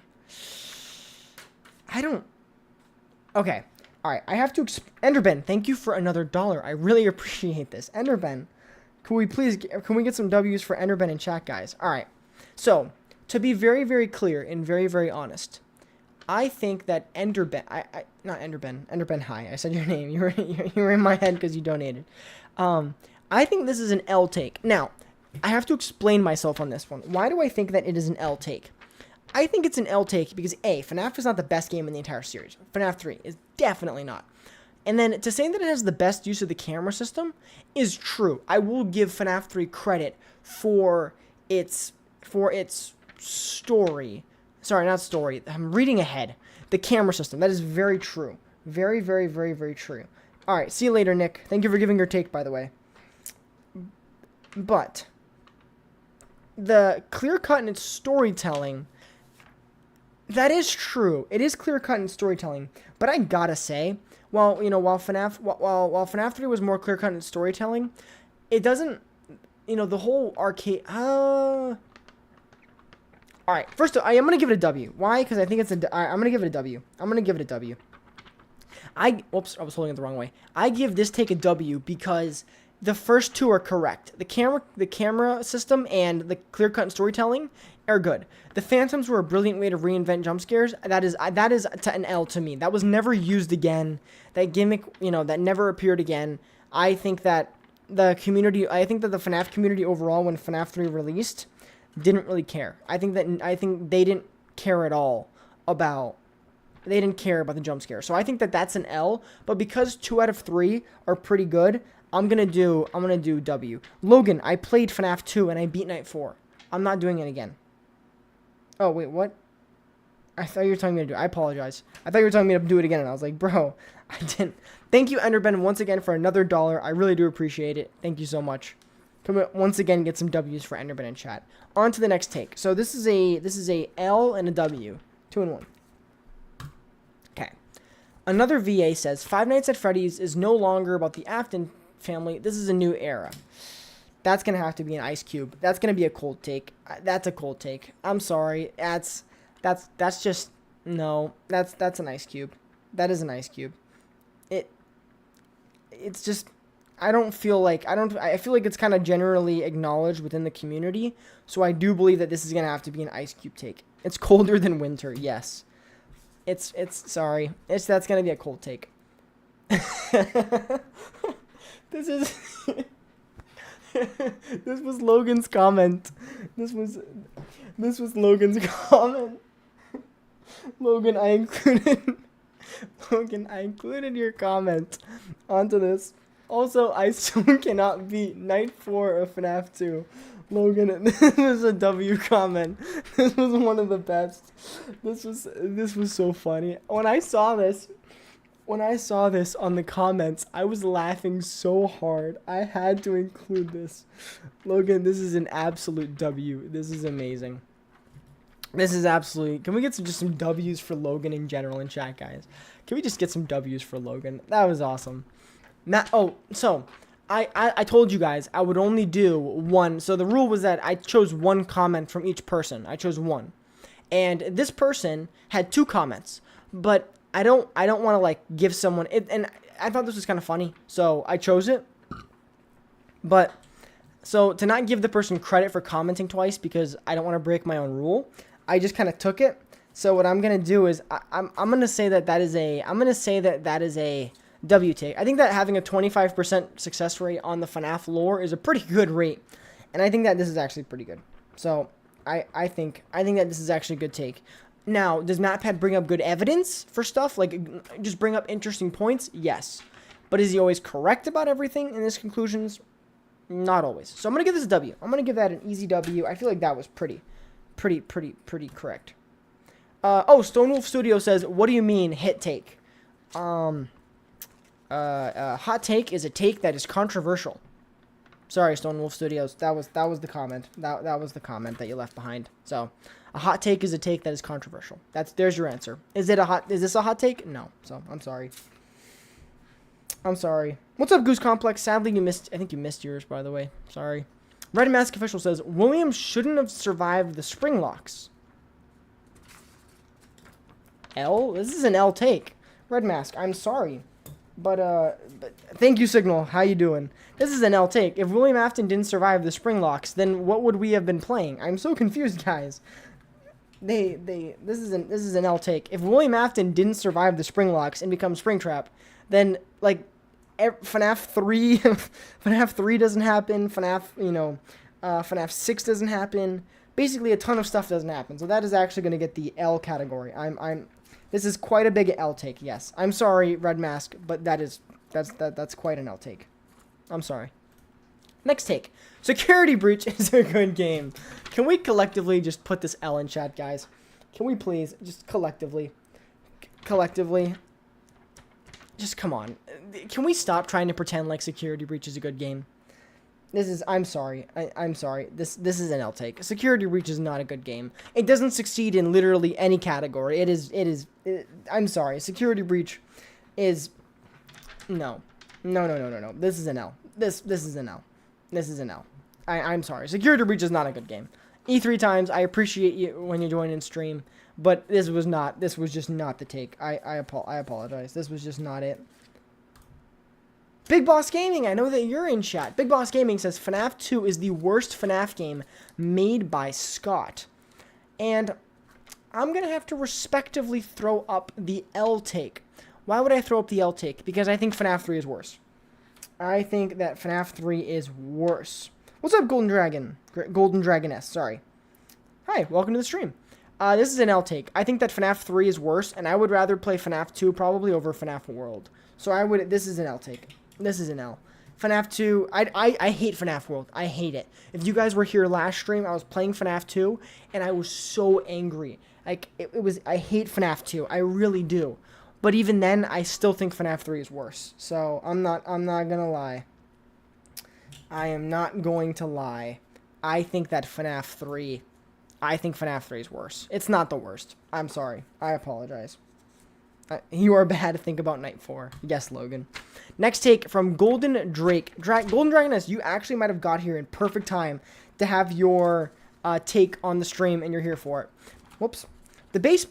Speaker 1: Okay. Alright, I have to... Enderben, thank you for another $1. I really appreciate this. Enderben, can we get some W's for Enderben in chat, guys? Alright. So, to be very, very clear and very, very honest, I think that Enderben... not Enderben. Enderben, hi. I said your name. You were in my head because you donated. I think this is an L take. Now, I have to explain myself on this one. Why do I think that it is an L take? I think it's an L take because, A, FNAF is not the best game in the entire series. FNAF 3 is definitely not. And then to say that it has the best use of the camera system is true. I will give FNAF 3 credit for its story. Sorry, not story. I'm reading ahead. The camera system. That is very true. Very, very, very, very true. Alright, see you later, Nick. Thank you for giving your take, by the way. But the clear-cut in its storytelling... That is true. It is clear-cut in storytelling, but I gotta say, while FNAF 3 was more clear-cut in storytelling, it doesn't, the whole arcade. All right. First, I'm gonna give it a W. Why? Because I think it's I'm gonna give it a W. Whoops, I was holding it the wrong way. I give this take a W because the first 2 are correct. The camera system and the clear-cut in storytelling are good. The Phantoms were a brilliant way to reinvent jump scares. That is an L to me. That was never used again. That gimmick, that never appeared again. I think that the FNAF community overall, when FNAF 3 released, didn't really care. I think they didn't care at all about. They didn't care about the jump scare. So I think that that's an L. But because 2 out of 3 are pretty good, I'm gonna do W. Logan, I played FNAF 2 and I beat Night 4. I'm not doing it again. Oh, wait, what? I thought you were telling me to do it. I apologize. I thought you were telling me to do it again, and I was like, bro, I didn't. Thank you, Enderben, once again for another $1. I really do appreciate it. Thank you so much. Can we once again get some W's for Enderben in chat? On to the next take. So this is a L and a W. 2 in 1. Okay. Another VA says, Five Nights at Freddy's is no longer about the Afton family. This is a new era. That's going to have to be an ice cube. That's going to be a cold take. That's a cold take. I'm sorry. That's just, no. That's an ice cube. That is an ice cube. It's just, I feel like it's kind of generally acknowledged within the community. So I do believe that this is going to have to be an ice cube take. It's colder than winter. Yes. That's going to be a cold take. This was Logan's comment. This was Logan's comment. Logan, I included your comment onto this. Also, I still cannot beat Night 4 of FNAF 2. Logan, this is a W comment. This was one of the best. This was so funny. When I saw this on the comments, I was laughing so hard. I had to include this. Logan, this is an absolute W. This is amazing. This is absolutely... Can we get just some W's for Logan in general in chat, guys? Can we just get some W's for Logan? That was awesome. So I told you guys I would only do one. So the rule was that I chose one comment from each person. I chose one. And this person had 2 comments. But I don't want to like give someone it, and I thought this was kind of funny. So I chose it. But so to not give the person credit for commenting twice because I don't want to break my own rule, I just kind of took it. So what I'm going to do is I'm going to say that is a W take. I think that having a 25% success rate on the FNAF lore is a pretty good rate. And I think that this is actually pretty good. So I think that this is actually a good take. Now, does MatPat bring up good evidence for stuff? Like, just bring up interesting points? Yes. But is he always correct about everything in his conclusions? Not always. So I'm going to give this a W. I'm going to give that an easy W. I feel like that was pretty correct. Stonewolf Studio says, what do you mean, hit take? Hot take is a take that is controversial. Sorry, Stonewolf Studios. That was the comment. That was the comment that you left behind. So, a hot take is a take that is controversial. There's your answer. Is this a hot take? No. So, I'm sorry. What's up, Goose Complex? Sadly, I think you missed yours, by the way. Sorry. Red Mask Official says, William shouldn't have survived the spring locks. L? This is an L take. Red Mask, I'm sorry. But thank you, Signal. How you doing? This is an L take. If William Afton didn't survive the spring locks, then what would we have been playing? I'm so confused, guys. This is an L take. If William Afton didn't survive the spring locks and become Springtrap, then like FNAF 3 FNAF 3 doesn't happen, FNAF 6 doesn't happen. Basically a ton of stuff doesn't happen. So that is actually going to get the L category. This is quite a big L take, yes. I'm sorry, Red Mask, but that's quite an L take. I'm sorry. Next take. Security Breach is a good game. Can we collectively just put this L in chat, guys? Can we please just collectively? Just come on. Can we stop trying to pretend like Security Breach is a good game? I'm sorry. I'm sorry. This is an L take. Security Breach is not a good game. It doesn't succeed in literally any category. I'm sorry. Security Breach is no. This is an L. This is an L. This is an L. I'm sorry. Security Breach is not a good game. E3 times, I appreciate you when you join in stream, but this was just not the take. I apologize. This was just not it. Big Boss Gaming, I know that you're in chat. Big Boss Gaming says FNAF 2 is the worst FNAF game made by Scott. And I'm going to have to respectively throw up the L take. Why would I throw up the L take? Because I think FNAF 3 is worse. I think that FNAF 3 is worse. What's up, Golden Dragon? Golden Dragoness, sorry. Hi, welcome to the stream. This is an L take. I think that FNAF 3 is worse, and I would rather play FNAF 2 probably over FNAF World. So this is an L take. This is an L. FNAF 2, I hate FNAF World. I hate it. If you guys were here last stream, I was playing FNAF 2, and I was so angry. Like, it was, I hate FNAF 2. I really do. But even then, I still think FNAF 3 is worse. So, I'm not gonna lie. I am not going to lie. I think FNAF 3 is worse. It's not the worst. I'm sorry. I apologize. You are bad to think about Night 4. Yes, Logan. Next take from Golden Drake. Golden Dragoness, you actually might have got here in perfect time to have your take on the stream, and you're here for it. Whoops. The base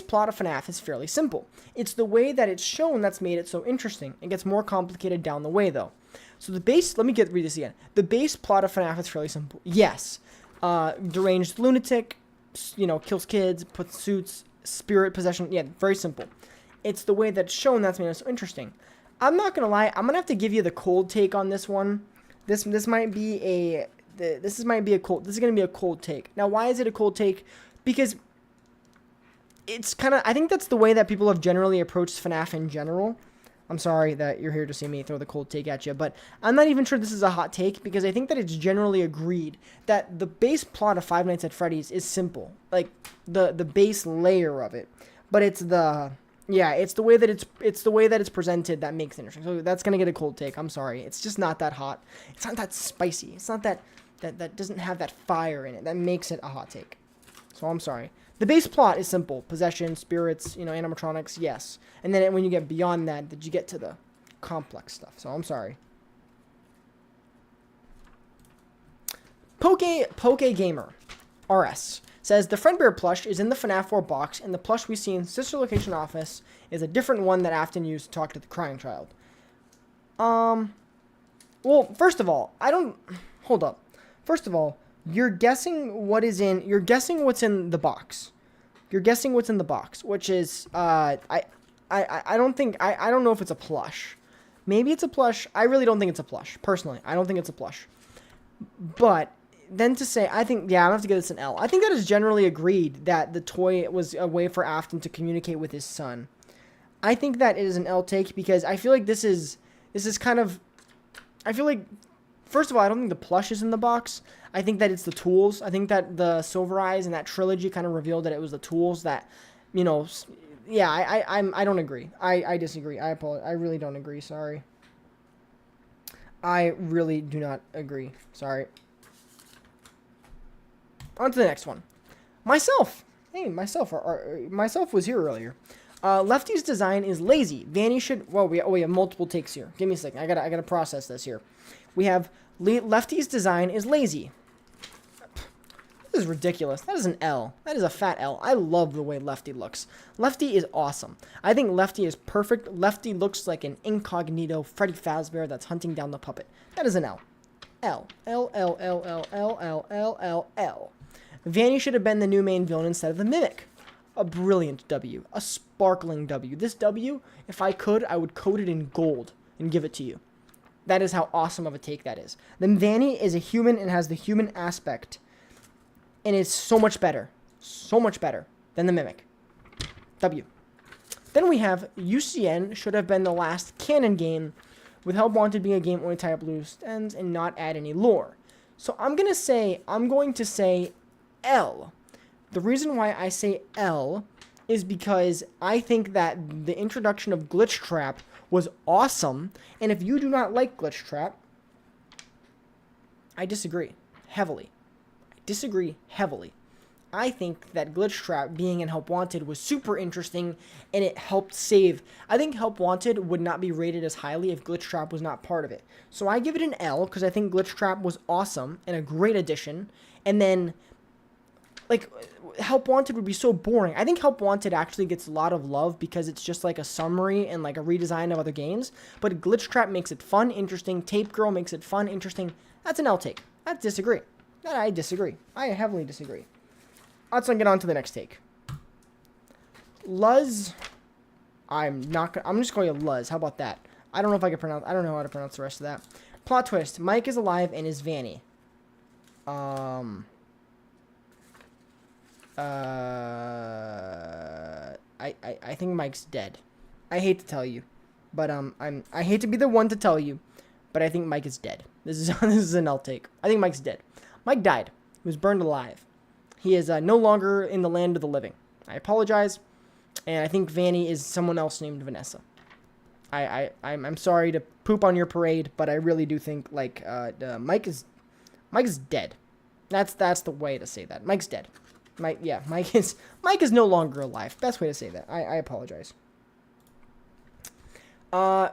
Speaker 1: plot of FNAF is fairly simple. It's the way that it's shown that's made it so interesting. It gets more complicated down the way, though. So let me read this again. The base plot of FNAF is fairly simple. Yes. Deranged lunatic, kills kids, puts suits, spirit possession. Yeah, very simple. It's the way that's shown that's made it so interesting. I'm not gonna lie. I'm gonna have to give you the cold take on this one. This might be a gonna be a cold take. Now, why is it a cold take? Because it's kind of, I think that's the way that people have generally approached FNAF in general. I'm sorry that you're here to see me throw the cold take at you, but I'm not even sure this is a hot take, because I think that it's generally agreed that the base plot of Five Nights at Freddy's is simple, like the base layer of it, but it's the way that it's presented that makes it interesting. So that's gonna get a cold take. I'm sorry, it's just not that hot. It's not that spicy. It's not that doesn't have that fire in it that makes it a hot take. So I'm sorry. The base plot is simple. Possession, spirits, animatronics, yes. And then when you get beyond that, you get to the complex stuff. So I'm sorry. Poke Gamer RS says the Fredbear plush is in the FNAF 4 box, and the plush we see in Sister Location Office is a different one that Afton used to talk to the crying child. Well, first of all, hold up. First of all, you're guessing what's in the box. You're guessing what's in the box, which is, I don't know if it's a plush. Maybe it's a plush. I really don't think it's a plush. Personally, I don't think it's a plush. But then to say, I'm going to have to give this an L. I think that is generally agreed that the toy was a way for Afton to communicate with his son. I think that it is an L take, because I feel like this is kind of, I feel like, first of all, I don't think the plush is in the box. I think that it's the tools. I think that the Silver Eyes and that trilogy kind of revealed that it was the tools that, I don't agree. I disagree. I apologize. I really don't agree. Sorry. I really do not agree. Sorry. On to the next one. Myself. Hey, myself was here earlier. Lefty's design is lazy. Vanny should... Well, we have multiple takes here. Give me a second. I gotta process this here. We have Lefty's design is lazy. This is ridiculous. That is an L. That is a fat L. I love the way Lefty looks. Lefty is awesome. I think Lefty is perfect. Lefty looks like an incognito Freddy Fazbear that's hunting down the puppet. That is an L. L. L, L, L, L, L, L, L, L, L. Vanny should have been the new main villain instead of the Mimic. A brilliant W. A sparkling W. This W, if I could, I would coat it in gold and give it to you. That is how awesome of a take that is. Then Vanny is a human and has the human aspect. And it's so much better than the Mimic. W. Then we have UCN should have been the last canon game, with Help Wanted being a game only tie up loose ends and not add any lore. So I'm going to say L. The reason why I say L is because I think that the introduction of Glitch Trap was awesome, and if you do not like Glitch Trap, I disagree heavily. I think that Glitch Trap being in Help Wanted was super interesting, and it helped save. I think Help Wanted would not be rated as highly if Glitch Trap was not part of it. So I give it an L, because I think Glitch Trap was awesome and a great addition. And then, like, Help Wanted would be so boring. I think Help Wanted actually gets a lot of love because it's just like a summary and like a redesign of other games. But Glitch Trap makes it fun, interesting. Tape Girl makes it fun, interesting. That's an L take. I disagree. I disagree. I heavily disagree. Let's get on to the next take. Luz. I'm just calling you Luz. How about that? I don't know how to pronounce the rest of that. Plot twist. Mike is alive and is Vanny. I think Mike's dead. I hate to tell you, but I hate to be the one to tell you, but I think Mike is dead. This is this is an L take. I think Mike's dead. Mike died. He was burned alive. He is no longer in the land of the living. I apologize, and I think Vanny is someone else named Vanessa. I'm sorry to poop on your parade, but I really do think like Mike is dead. That's the way to say that. Mike's dead. Mike is no longer alive. Best way to say that. I apologize.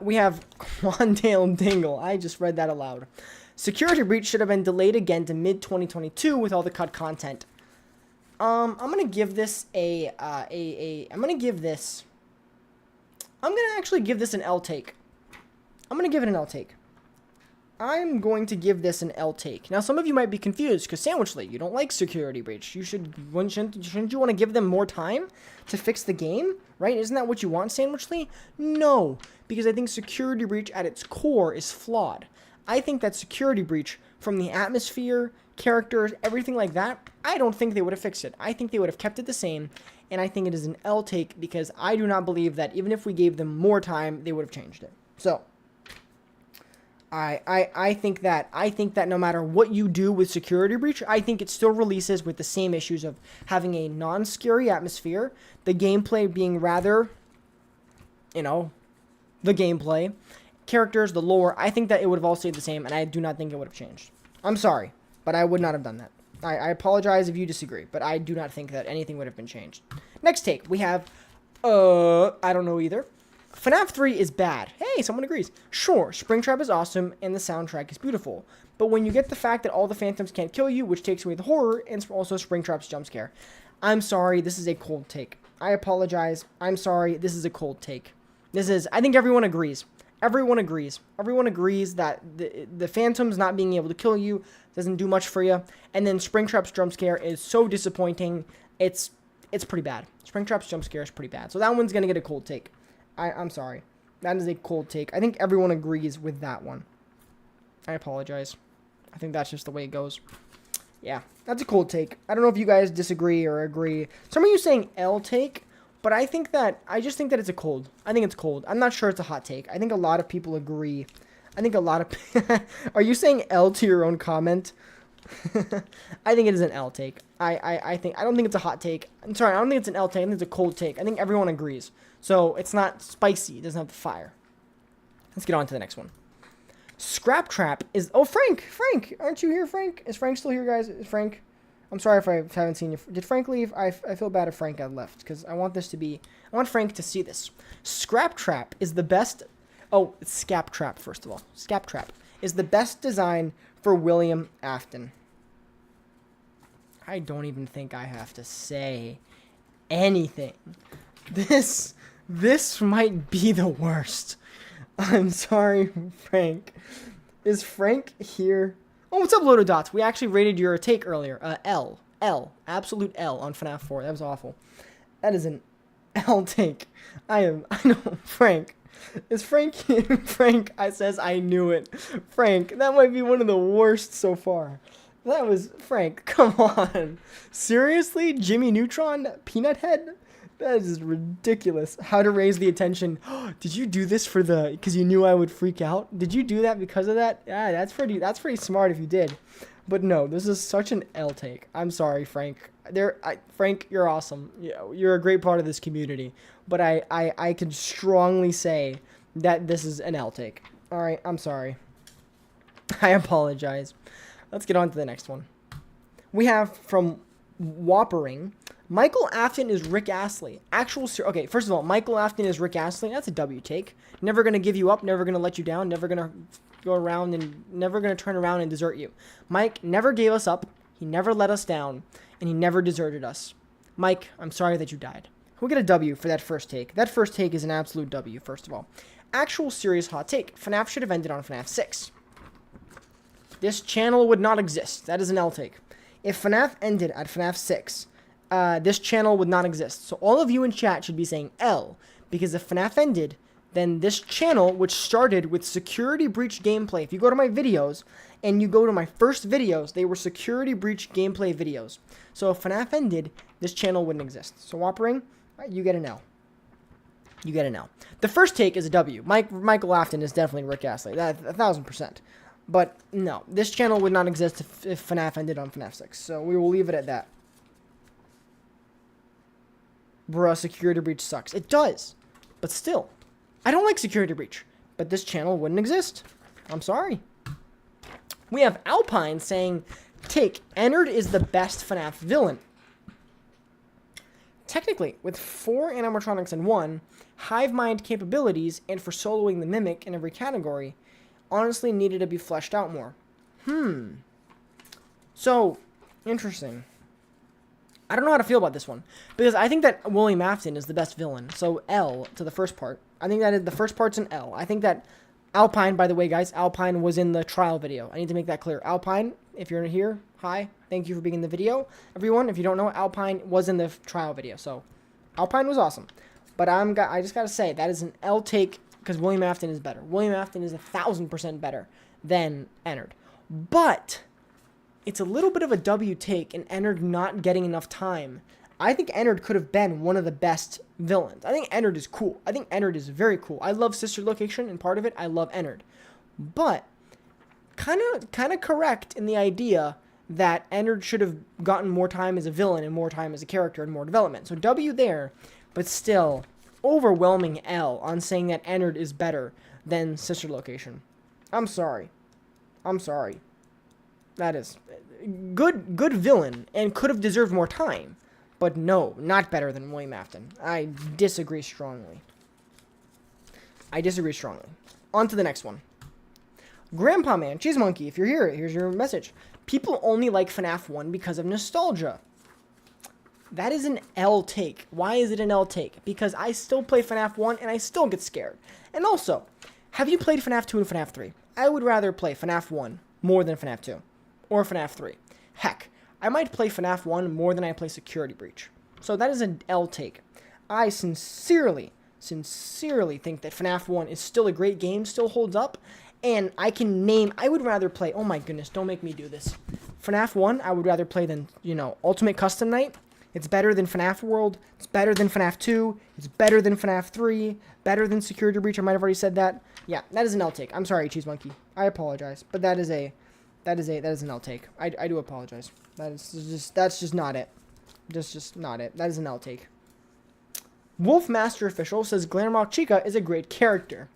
Speaker 1: We have Quandale Dingle. I just read that aloud. Security breach should have been delayed again to mid-2022 with all the cut content. I'm gonna give this I'm gonna actually give this an L take. I'm gonna give it an L take. I'm going to give this an L take. Now, some of you might be confused because Sandwichly, you don't like security breach. Shouldn't you want to give them more time to fix the game, right? Isn't that what you want, Sandwichly? No, because I think security breach at its core is flawed. I think that security breach from the atmosphere, characters, everything like that, I don't think they would have fixed it. I think they would have kept it the same, and I think it is an L take because I do not believe that even if we gave them more time, they would have changed it. So, I think that no matter what you do with security breach, I think it still releases with the same issues of having a non-scary atmosphere, the gameplay being rather, the gameplay, characters, the lore. I think that it would have all stayed the same, and I do not think it would have changed. I'm sorry, but I would not have done that. I apologize if you disagree, but I do not think that anything would have been changed. Next take, we have, I don't know either. FNAF 3 is bad. Hey, someone agrees. Sure, Springtrap is awesome, and the soundtrack is beautiful. But when you get the fact that all the phantoms can't kill you, which takes away the horror, and also Springtrap's jump scare. I'm sorry, this is a cold take. I apologize. I'm sorry, this is a cold take. I think everyone agrees. Everyone agrees. Everyone agrees that the phantoms not being able to kill you doesn't do much for you. And then Springtrap's jump scare is so disappointing. It's pretty bad. Springtrap's jump scare is pretty bad. So that one's going to get a cold take. I'm sorry. That is a cold take. I think everyone agrees with that one. I apologize. I think that's just the way it goes. Yeah, that's a cold take. I don't know if you guys disagree or agree. Some of you saying L take, but I just think that it's a cold. I think it's cold. I'm not sure it's a hot take. I think a lot of people agree. I think a lot of... Are you saying L to your own comment? I think it is an L take. I don't think it's a hot take. I'm sorry, I don't think it's an L take. I think it's a cold take. I think everyone agrees. So it's not spicy. It doesn't have the fire. Let's get on to the next one. Scrap Trap is... Oh, Frank! Frank! Aren't you here, Frank? Is Frank still here, guys? Is Frank... I'm sorry if I haven't seen you. Did Frank leave? I feel bad if Frank got left, because I want Frank to see this. Scrap Trap is the best... Oh, it's Scap Trap, first of all. Scap Trap is the best design for William Afton. I don't even think I have to say anything. This might be the worst. I'm sorry, Frank. Is Frank here? Oh, what's up, Loaded Dots? We actually rated your take earlier. L. Absolute L on FNAF 4. That was awful. That is an L take. I know, Frank. Is Frank here? Frank, says I knew it. Frank, that might be one of the worst so far. That was, Frank, come on. Seriously? Jimmy Neutron? Peanut Head? That is ridiculous. How to raise the attention. Did you do this because you knew I would freak out? Did you do that because of that? Yeah, that's pretty smart if you did. But no, this is such an L take. I'm sorry, Frank. Frank, you're awesome. You're a great part of this community. But I can strongly say that this is an L take. All right, I'm sorry. I apologize. Let's get on to the next one. We have from Whoppering... Michael Afton is Rick Astley. Okay, first of all, Michael Afton is Rick Astley. That's a W take. Never going to give you up, never going to let you down, never going to go around and never going to turn around and desert you. Mike never gave us up, he never let us down, and he never deserted us. Mike, I'm sorry that you died. We'll get a W for that first take. That first take is an absolute W, first of all. Actual serious hot take. FNAF should have ended on FNAF 6. This channel would not exist. That is an L take. If FNAF ended at FNAF 6... this channel would not exist. So all of you in chat should be saying L, because if FNAF ended, then this channel, which started with security breach gameplay, if you go to my videos, and you go to my first videos, they were security breach gameplay videos. So if FNAF ended, this channel wouldn't exist. So Whoppering, you get an L. You get an L. The first take is a W. Michael Afton is definitely Rick Astley. That 1,000%. But no, this channel would not exist if FNAF ended on FNAF 6. So we will leave it at that. Bruh, Security Breach sucks. It does. But still, I don't like Security Breach. But this channel wouldn't exist. I'm sorry. We have Alpine saying, take, Ennard is the best FNAF villain. Technically, with 4 animatronics and 1, hive mind capabilities, and for soloing the Mimic in every category, honestly needed to be fleshed out more. So, interesting. I don't know how to feel about this one, because I think that William Afton is the best villain, so L to the first part. I think that the first part's an L. I think that Alpine, by the way, guys, Alpine was in the trial video. I need to make that clear. Alpine, if you're here, hi. Thank you for being in the video. Everyone, if you don't know, Alpine was in the trial video. So, Alpine was awesome. But I just got to say, that is an L take because William Afton is better. William Afton is 1,000% better than Ennard. But it's a little bit of a W take in Ennard not getting enough time. I think Ennard could have been one of the best villains. I think Ennard is cool. I think Ennard is very cool. I love Sister Location, and part of it, I love Ennard. But kind of correct in the idea that Ennard should have gotten more time as a villain and more time as a character and more development. So W there, but still overwhelming L on saying that Ennard is better than Sister Location. I'm sorry. I'm sorry. That is good villain and could have deserved more time. But no, not better than William Afton. I disagree strongly. On to the next one. Grandpa Man, Cheese Monkey, if you're here, here's your message. People only like FNAF 1 because of nostalgia. That is an L take. Why is it an L take? Because I still play FNAF 1 and I still get scared. And also, have you played FNAF 2 and FNAF 3? I would rather play FNAF 1 more than FNAF 2. Or FNAF 3. Heck, I might play FNAF 1 more than I play Security Breach. So that is an L take. I sincerely think that FNAF 1 is still a great game, still holds up, and I would rather play, oh my goodness, don't make me do this. FNAF 1, I would rather play than, Ultimate Custom Night. It's better than FNAF World. It's better than FNAF 2. It's better than FNAF 3. Better than Security Breach. I might have already said that. Yeah, that is an L take. I'm sorry, Cheese Monkey. I apologize, but that is an L take. I do apologize. That's just not it. Just not it. That is an L take. Wolf Master Official says Glamrock Chica is a great character.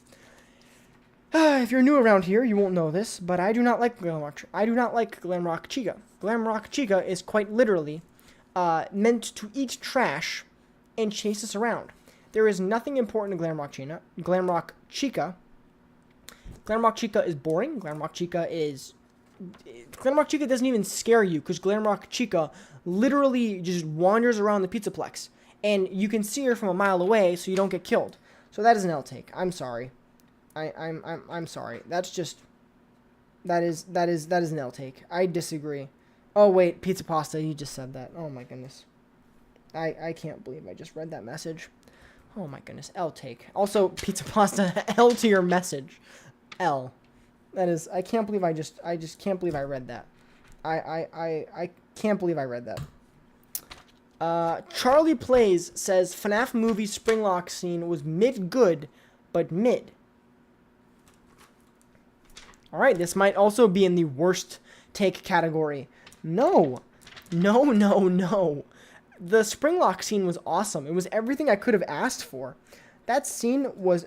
Speaker 1: If you're new around here, you won't know this, but I do not like Glamrock Chica. Glamrock Chica is quite literally meant to eat trash and chase us around. There is nothing important to Glamrock Chica. Glamrock Chica is boring. Glamrock Chica doesn't even scare you because Glamrock Chica literally just wanders around the Pizzaplex, and you can see her from a mile away, so you don't get killed. So that is an L take. I'm sorry. I'm sorry. That is an L take. I disagree. Oh wait, Pizza Pasta, you just said that. Oh my goodness. I can't believe I just read that message. Oh my goodness. L take. Also, Pizza Pasta, L to your message. L. That is, I can't believe I just can't believe I read that. I can't believe I read that. Charlie Plays says FNAF movie Springlock scene was mid-good, but mid. Alright, this might also be in the worst take category. No. The Springlock scene was awesome. It was everything I could have asked for. The scene was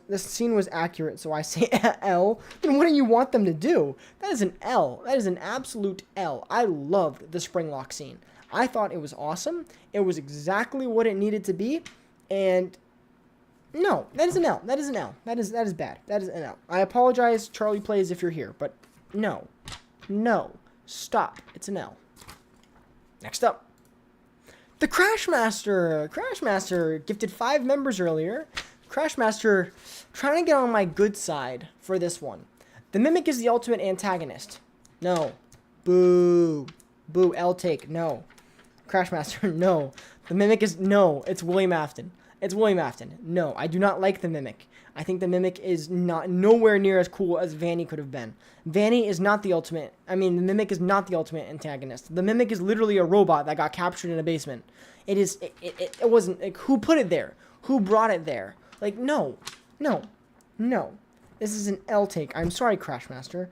Speaker 1: accurate, so I say L. Then what do you want them to do? That is an L. That is an absolute L. I loved the Springlock scene. I thought it was awesome. It was exactly what it needed to be, and no, that is an L. That is an L. That is bad. That is an L. I apologize, Charlie Plays, if you're here, but no, stop. It's an L. Next up, the Crashmaster. Crashmaster gifted 5 members earlier. Crashmaster trying to get on my good side for this one. The Mimic is the ultimate antagonist. No. Boo. L take. No. Crashmaster. No. The Mimic is... No. It's William Afton. No. I do not like the Mimic. I think the Mimic is nowhere near as cool as Vanny could have been. Vanny is not the ultimate... the Mimic is not the ultimate antagonist. The Mimic is literally a robot that got captured in a basement. It wasn't... who put it there? Who brought it there? Like, no. No. No. This is an L take. I'm sorry, Crashmaster.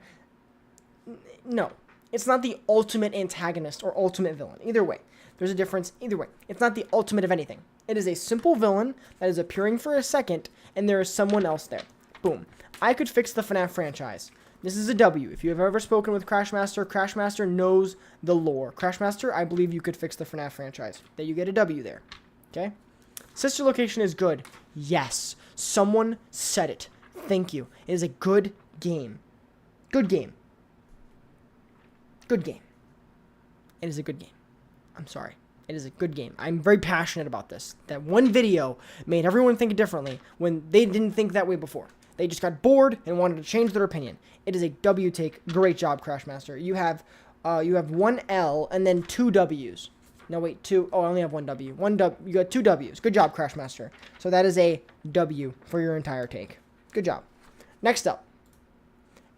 Speaker 1: No. It's not the ultimate antagonist or ultimate villain. Either way. There's a difference. Either way. It's not the ultimate of anything. It is a simple villain that is appearing for a second, and there is someone else there. Boom. I could fix the FNAF franchise. This is a W. If you have ever spoken with Crashmaster, Crashmaster knows the lore. Crashmaster, I believe you could fix the FNAF franchise. That you get a W there. Okay? Sister Location is good. Yes. Someone said it. Thank you. It is a good game. Good game. Good game. It is a good game. I'm sorry. It is a good game. I'm very passionate about this. That one video made everyone think differently when they didn't think that way before. They just got bored and wanted to change their opinion. It is a W take. Great job, Crashmaster. You have one L and then 2 W's. No, wait, 2. Oh, I only have 1 W. You got 2 W's. Good job, Crashmaster. So that is a W for your entire take. Good job. Next up.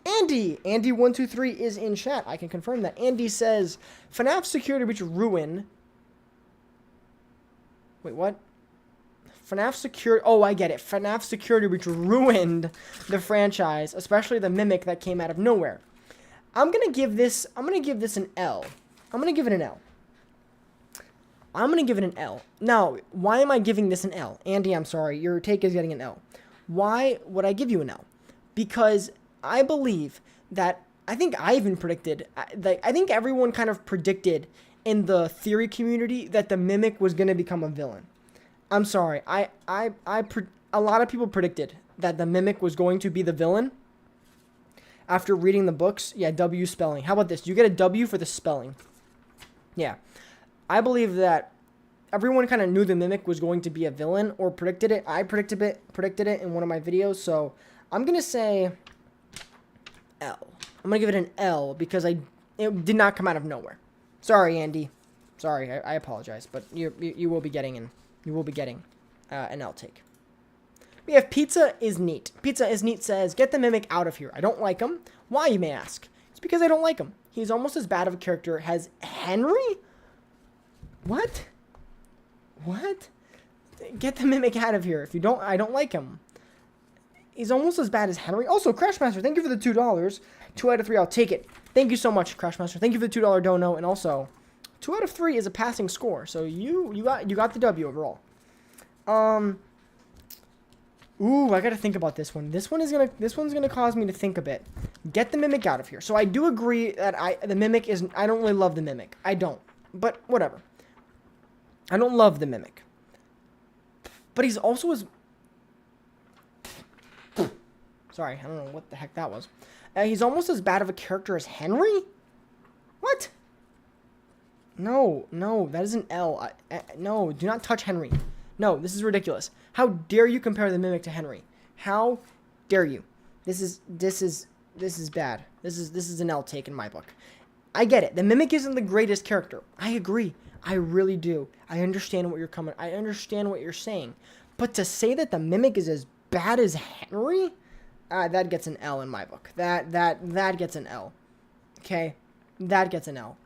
Speaker 1: Andy123 is in chat. I can confirm that. Andy says, FNAF security breach ruin. Wait, what? FNAF security... Oh, I get it. FNAF security breach ruined the franchise, especially the Mimic that came out of nowhere. I'm going to give this an L. I'm going to give it an L. I'm going to give it an L. Now, why am I giving this an L? Andy, I'm sorry. Your take is getting an L. Why would I give you an L? Because I believe that... I think I even predicted... I think everyone kind of predicted in the theory community that the Mimic was going to become a villain. I'm sorry. A lot of people predicted that the Mimic was going to be the villain after reading the books. Yeah, W spelling. How about this? You get a W for the spelling. Yeah. I believe that everyone kind of knew the Mimic was going to be a villain or predicted it. I predicted it in one of my videos. So I'm going to say L. I'm going to give it an L because it did not come out of nowhere. Sorry, Andy. Sorry, I apologize, but you will be getting an L take. We have Pizza is Neat. Pizza is Neat says, get the Mimic out of here. I don't like him. Why, you may ask? It's because I don't like him. He's almost as bad of a character as Henry? What? What? Get the Mimic out of here. If you don't, I don't like him. He's almost as bad as Henry. Also, Crashmaster, thank you for the $2. 2 out of 3, I'll take it. Thank you so much, Crashmaster. Thank you for the $2 dono, and also 2 out of 3 is a passing score, so you got the W overall. Ooh, I gotta think about this one. This one's gonna cause me to think a bit. Get the Mimic out of here. So I do agree that the Mimic is. I don't really love the Mimic. I don't. But whatever. I don't love the Mimic. But he's also as. Sorry, I don't know what the heck that was. He's almost as bad of a character as Henry? What? No, that is an L. No, do not touch Henry. No, this is ridiculous. How dare you compare the Mimic to Henry? How dare you? This is bad. This is an L take in my book. I get it. The Mimic isn't the greatest character. I agree. I really do. I understand what you're saying. But to say that the Mimic is as bad as Henry? That gets an L in my book. That gets an L. Okay? That gets an L.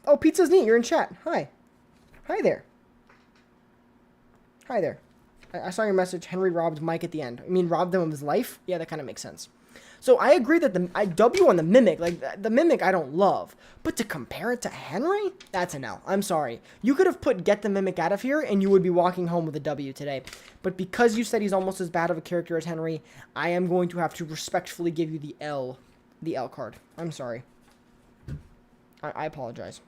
Speaker 1: Oh, Pizza's Neat. You're in chat. Hi. Hi there. Hi there. I saw your message. Henry robbed Mike at the end. I mean, robbed him of his life? Yeah, that kind of makes sense. So I agree that I W on the Mimic. Like, the Mimic I don't love. But to compare it to Henry? That's an L. I'm sorry. You could have put get the Mimic out of here and you would be walking home with a W today. But because you said he's almost as bad of a character as Henry, I am going to have to respectfully give you the L card. I'm sorry. I apologize.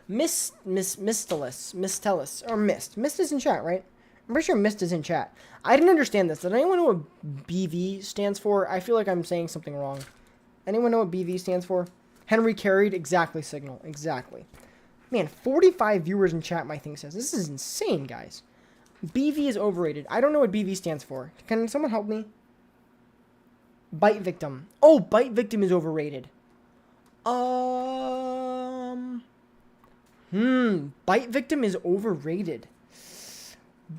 Speaker 1: Mist is in chat, right? I'm pretty sure Mist is in chat. I didn't understand this. Does anyone know what BV stands for? I feel like I'm saying something wrong. Anyone know what BV stands for? Henry carried. Exactly, Signal. Exactly. Man, 45 viewers in chat, my thing says. This is insane, guys. BV is overrated. I don't know what BV stands for. Can someone help me? Bite Victim. Oh, Bite Victim is overrated. Bite Victim is overrated.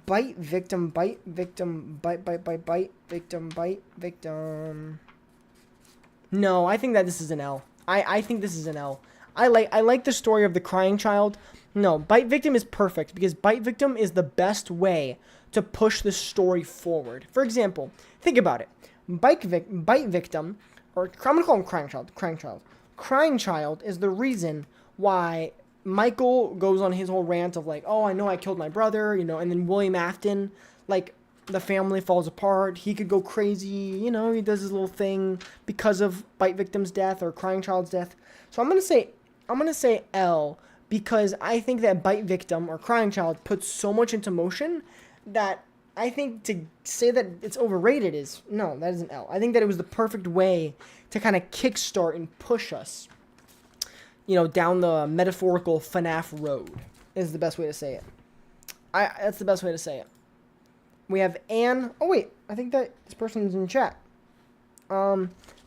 Speaker 1: Bite Victim. Bite Victim. No, I think that this is an L. I think this is an L. I like the story of the crying child. No, Bite Victim is perfect because Bite Victim is the best way to push the story forward. For example, think about it. Bite Victim, or I'm gonna call him Crying Child. Crying Child. Crying Child is the reason why Michael goes on his whole rant of like, oh, I know I killed my brother, and then William Afton, like, the family falls apart. He could go crazy, he does his little thing because of Bite Victim's death or Crying Child's death. So I'm gonna say L because I think that Bite Victim or Crying Child puts so much into motion that I think to say that it's overrated is no, that is an L. I think that it was the perfect way to kind of kickstart and push us, down the metaphorical FNAF road is the best way to say it. That's the best way to say it. We have Anne. Oh wait, I think that this person's in chat.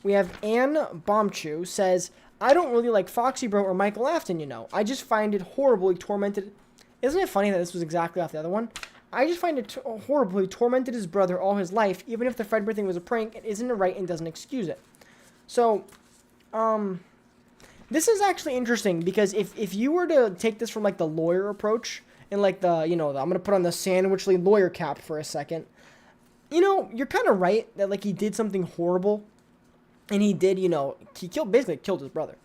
Speaker 1: We have Anne Bombchew says, I don't really like Foxy Bro or Michael Afton, I just find it horribly tormented. Isn't it funny that this was exactly off the other one? I just find it horribly tormented his brother all his life, even if the Fredbear thing was a prank, it isn't right and doesn't excuse it. So, this is actually interesting because if you were to take this from like the lawyer approach and like I'm going to put on the sandwichly lawyer cap for a second, you're kind of right that like he did something horrible and he did, he basically killed his brother.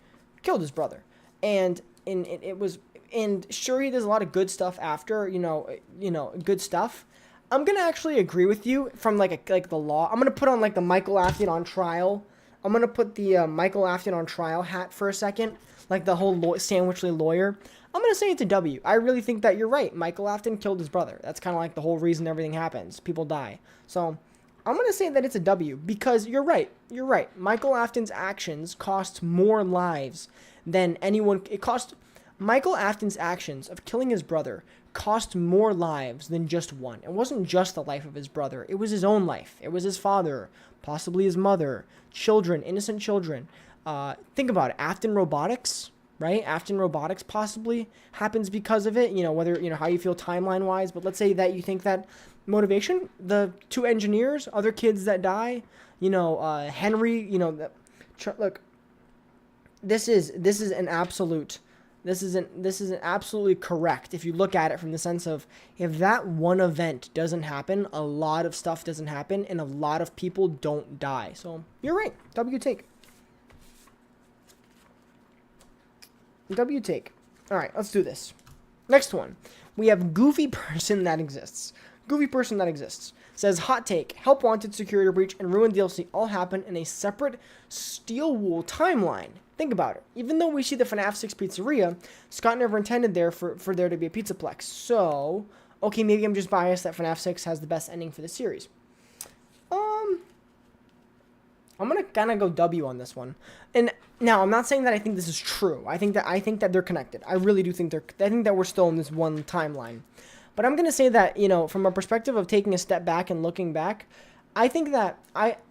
Speaker 1: And it was, and sure, he does a lot of good stuff after, good stuff. I'm going to actually agree with you from like the law. I'm going to put on like the Michael Afton on trial. I'm going to put the Michael Afton on trial hat for a second, like the whole sandwichly lawyer. I'm going to say it's a W. I really think that you're right. Michael Afton killed his brother. That's kind of like the whole reason everything happens. People die. So I'm going to say that it's a W because you're right. You're right. Michael Afton's actions cost more lives than anyone. Michael Afton's actions of killing his brother cost more lives than just one. It wasn't just the life of his brother. It was his own life. It was his father, possibly his mother, children, innocent children. Think about it. Afton Robotics, right? Afton Robotics possibly happens because of it. Whether, how you feel timeline-wise. But let's say that you think that motivation, the 2 engineers, other kids that die, Henry, look, this is an absolute... This isn't absolutely correct if you look at it from the sense of if that one event doesn't happen, a lot of stuff doesn't happen, and a lot of people don't die. So you're right. W take. W take. All right, let's do this. Next one. We have Goofy Person That Exists. Goofy Person That Exists says, hot take, Help Wanted, Security Breach, and Ruined DLC all happen in a separate Steel Wool timeline. Think about it. Even though we see the FNAF 6 pizzeria, Scott never intended for there to be a Pizzaplex. So, okay, maybe I'm just biased that FNAF 6 has the best ending for the series. I'm gonna kind of go W on this one. And now, I'm not saying that I think this is true. I think that they're connected. I really do think I think that we're still in this one timeline. But I'm gonna say that, from a perspective of taking a step back and looking back, I think that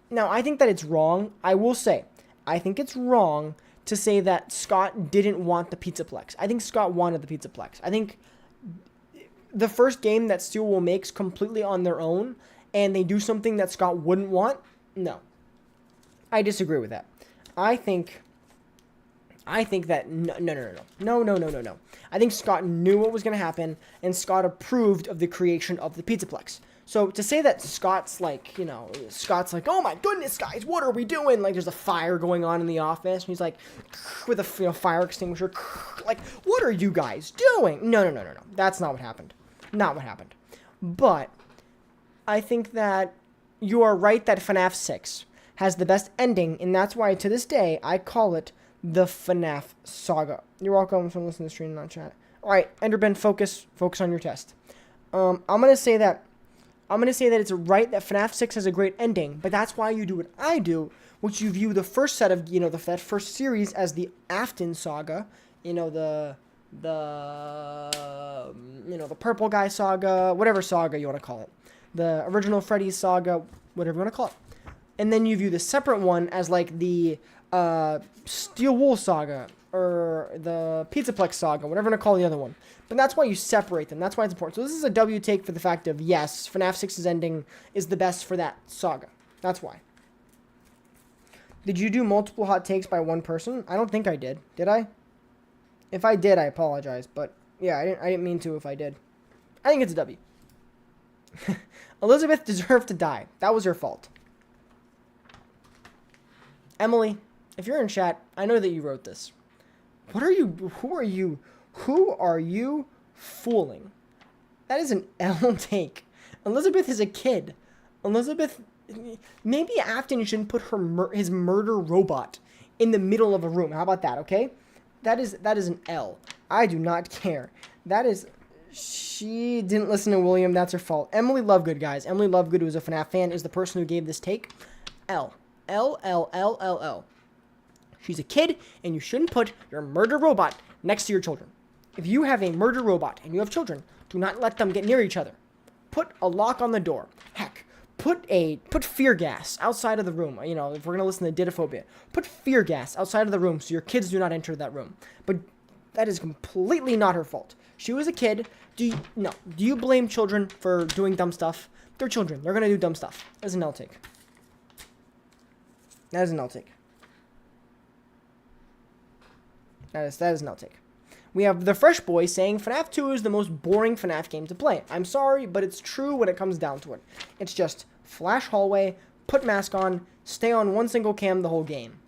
Speaker 1: it's wrong. I will say, I think it's wrong to say that Scott didn't want the Pizzaplex. I think Scott wanted the Pizzaplex. I think the first game that Steel Wool makes completely on their own, and they do something that Scott wouldn't want, no. I disagree with that. I think that no. I think Scott knew what was going to happen, and Scott approved of the creation of the Pizzaplex. So to say that Scott's like, oh my goodness, guys, what are we doing? Like there's a fire going on in the office, and he's like, with a fire extinguisher, like, what are you guys doing? No. That's not what happened. Not what happened. But I think that you are right that FNAF 6 has the best ending, and that's why to this day I call it the FNAF saga. You're welcome for listening to the stream, not chat. All right, Enderben, focus on your test. I'm gonna say that it's right that FNAF 6 has a great ending, but that's why you do what I do, which you view the first set of that first series as the Afton saga, the purple guy saga, whatever saga you want to call it, the original Freddy saga, whatever you want to call it. And then you view the separate one as like the Steel Wool saga or the Pizzaplex saga, whatever you want to call the other one. But that's why you separate them. That's why it's important. So this is a W take for the fact of, yes, FNAF 6's ending is the best for that saga. That's why. Did you do multiple hot takes by one person? I don't think I did. Did I? If I did, I apologize. But yeah, I didn't mean to if I did. I think it's a W. Elizabeth deserved to die. That was her fault. Emily, if you're in chat, I know that you wrote this. What are you? Who are you? Who are you fooling? That is an L take. Elizabeth is a kid. Elizabeth, maybe Afton shouldn't put his murder robot in the middle of a room. How about that? Okay, that is an L. I do not care. That is. She didn't listen to William. That's her fault. Emily Lovegood, guys. Emily Lovegood, who is a FNAF fan, is the person who gave this take. L. L, L, L, L, L. She's a kid, and you shouldn't put your murder robot next to your children. If you have a murder robot and you have children, do not let them get near each other. Put a lock on the door. Heck, put fear gas outside of the room. You know, if we're going to listen to Didophobia, put fear gas outside of the room so your kids do not enter that room. But that is completely not her fault. She was a kid. Do you blame children for doing dumb stuff? They're children. They're going to do dumb stuff. That's an L take. That is an L take. That is an L take. We have the Fresh Boy saying FNAF 2 is the most boring FNAF game to play. I'm sorry, but it's true when it comes down to it. It's just flash hallway, put mask on, stay on one single cam the whole game.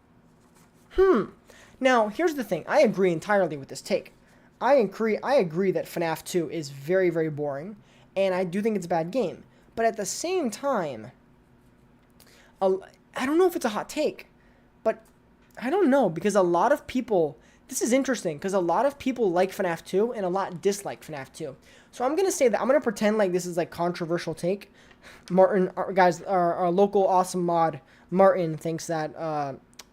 Speaker 1: Now, here's the thing. I agree entirely with this take. I agree that FNAF 2 is very, very boring, and I do think it's a bad game. But at the same time, I don't know if it's a hot take, but I don't know, because a lot of people, this is interesting, because a lot of people like FNAF 2 and a lot dislike FNAF 2. So I'm going to say that, I'm going to pretend like this is like controversial take. Martin, our local awesome mod, Martin, thinks that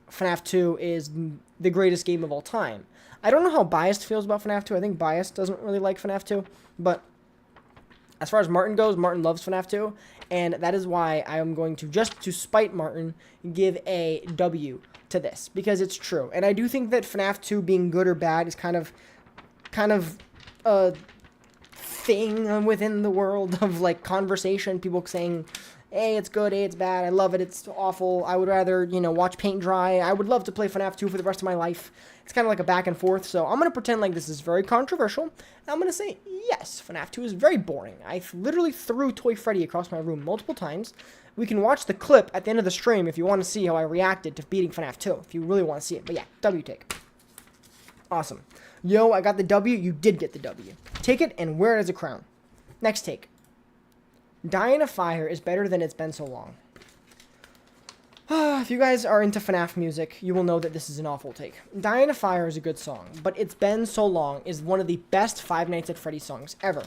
Speaker 1: FNAF 2 is the greatest game of all time. I don't know how Biased feels about FNAF 2. I think Biased doesn't really like FNAF 2, but as far as Martin goes, Martin loves FNAF 2, and that is why I am going to, just to spite Martin, give a W to this, because it's true. And I do think that FNAF 2 being good or bad is kind of a thing within the world of, like, conversation. People saying, hey, it's good, hey, it's bad, I love it, it's awful, I would rather, watch paint dry, I would love to play FNAF 2 for the rest of my life. It's kind of like a back and forth, so I'm going to pretend like this is very controversial, and I'm going to say, yes, FNAF 2 is very boring. I literally threw Toy Freddy across my room multiple times. We can watch the clip at the end of the stream if you want to see how I reacted to beating FNAF 2, if you really want to see it. But yeah, W take. Awesome. Yo, I got the W, you did get the W. Take it and wear it as a crown. Next take. Die in a Fire is better than It's Been So Long. If you guys are into FNAF music, you will know that this is an awful take. Die in a Fire is a good song, but It's Been So Long is one of the best Five Nights at Freddy's songs ever.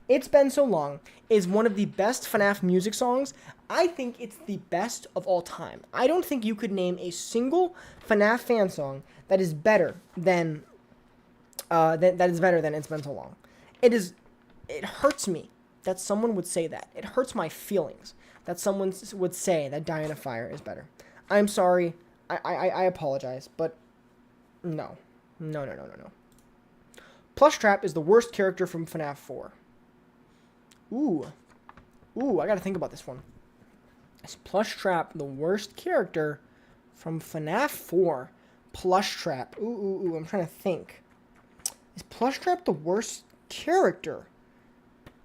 Speaker 1: It's Been So Long is one of the best FNAF music songs. I think it's the best of all time. I don't think you could name a single FNAF fan song that is better than It's Been So Long. It hurts me that someone would say that. It hurts my feelings that someone would say that Die in a Fire is better. I'm sorry. I apologize, but no. No. Plush Trap is the worst character from FNAF 4. Ooh, I gotta think about this one. Is Plush Trap the worst character from FNAF 4? Plush Trap. Ooh, I'm trying to think. Is Plush Trap the worst character?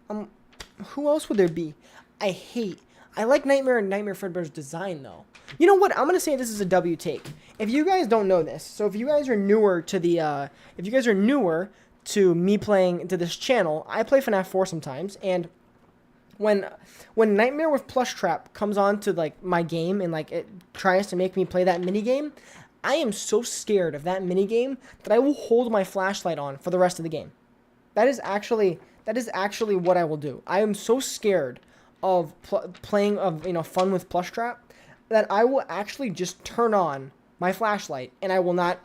Speaker 1: Who else would there be? I like Nightmare and Nightmare Fredbear's design, though. You know what? I'm going to say this is a W take. If you guys don't know this, so if you guys are newer to me playing to this channel, I play FNAF 4 sometimes, and when Nightmare with Plush Trap comes on to, like, my game and, like, it tries to make me play that minigame, I am so scared of that minigame that I will hold my flashlight on for the rest of the game. That is actually what I will do. I am so scared of playing fun with Plush Trap that I will actually just turn on my flashlight and I will not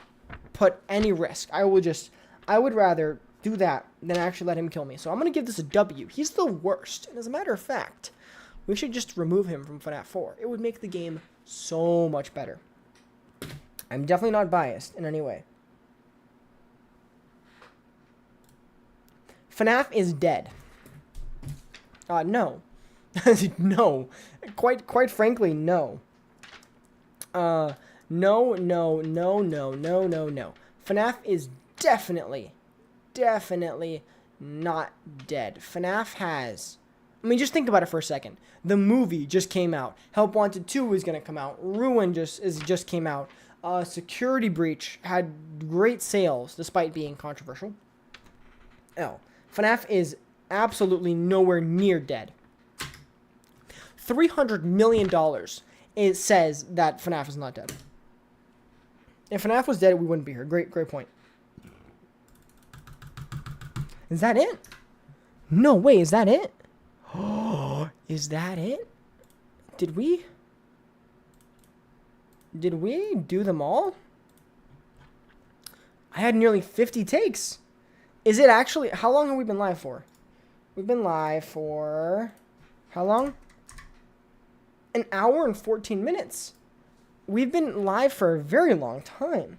Speaker 1: put any risk. I would rather do that than actually let him kill me. So I'm going to give this a W. He's the worst. And as a matter of fact, we should just remove him from FNAF 4. It would make the game so much better. I'm definitely not biased in any way. FNAF is dead. No. No. Quite frankly, no. No. FNAF is definitely not dead. FNAF has... I mean, just think about it for a second. The movie just came out. Help Wanted 2 is going to come out. Ruin just came out. Security Breach had great sales, despite being controversial. FNAF is absolutely nowhere near dead. $300 million it says that FNAF is not dead. If FNAF was dead, we wouldn't be here. Great point. Is that it? No way, is that it? Oh, is that it? Did we do them all? I had nearly 50 takes. Is it actually... How long have we been live for? We've been live for... How long? An hour and 14 minutes. We've been live for a very long time.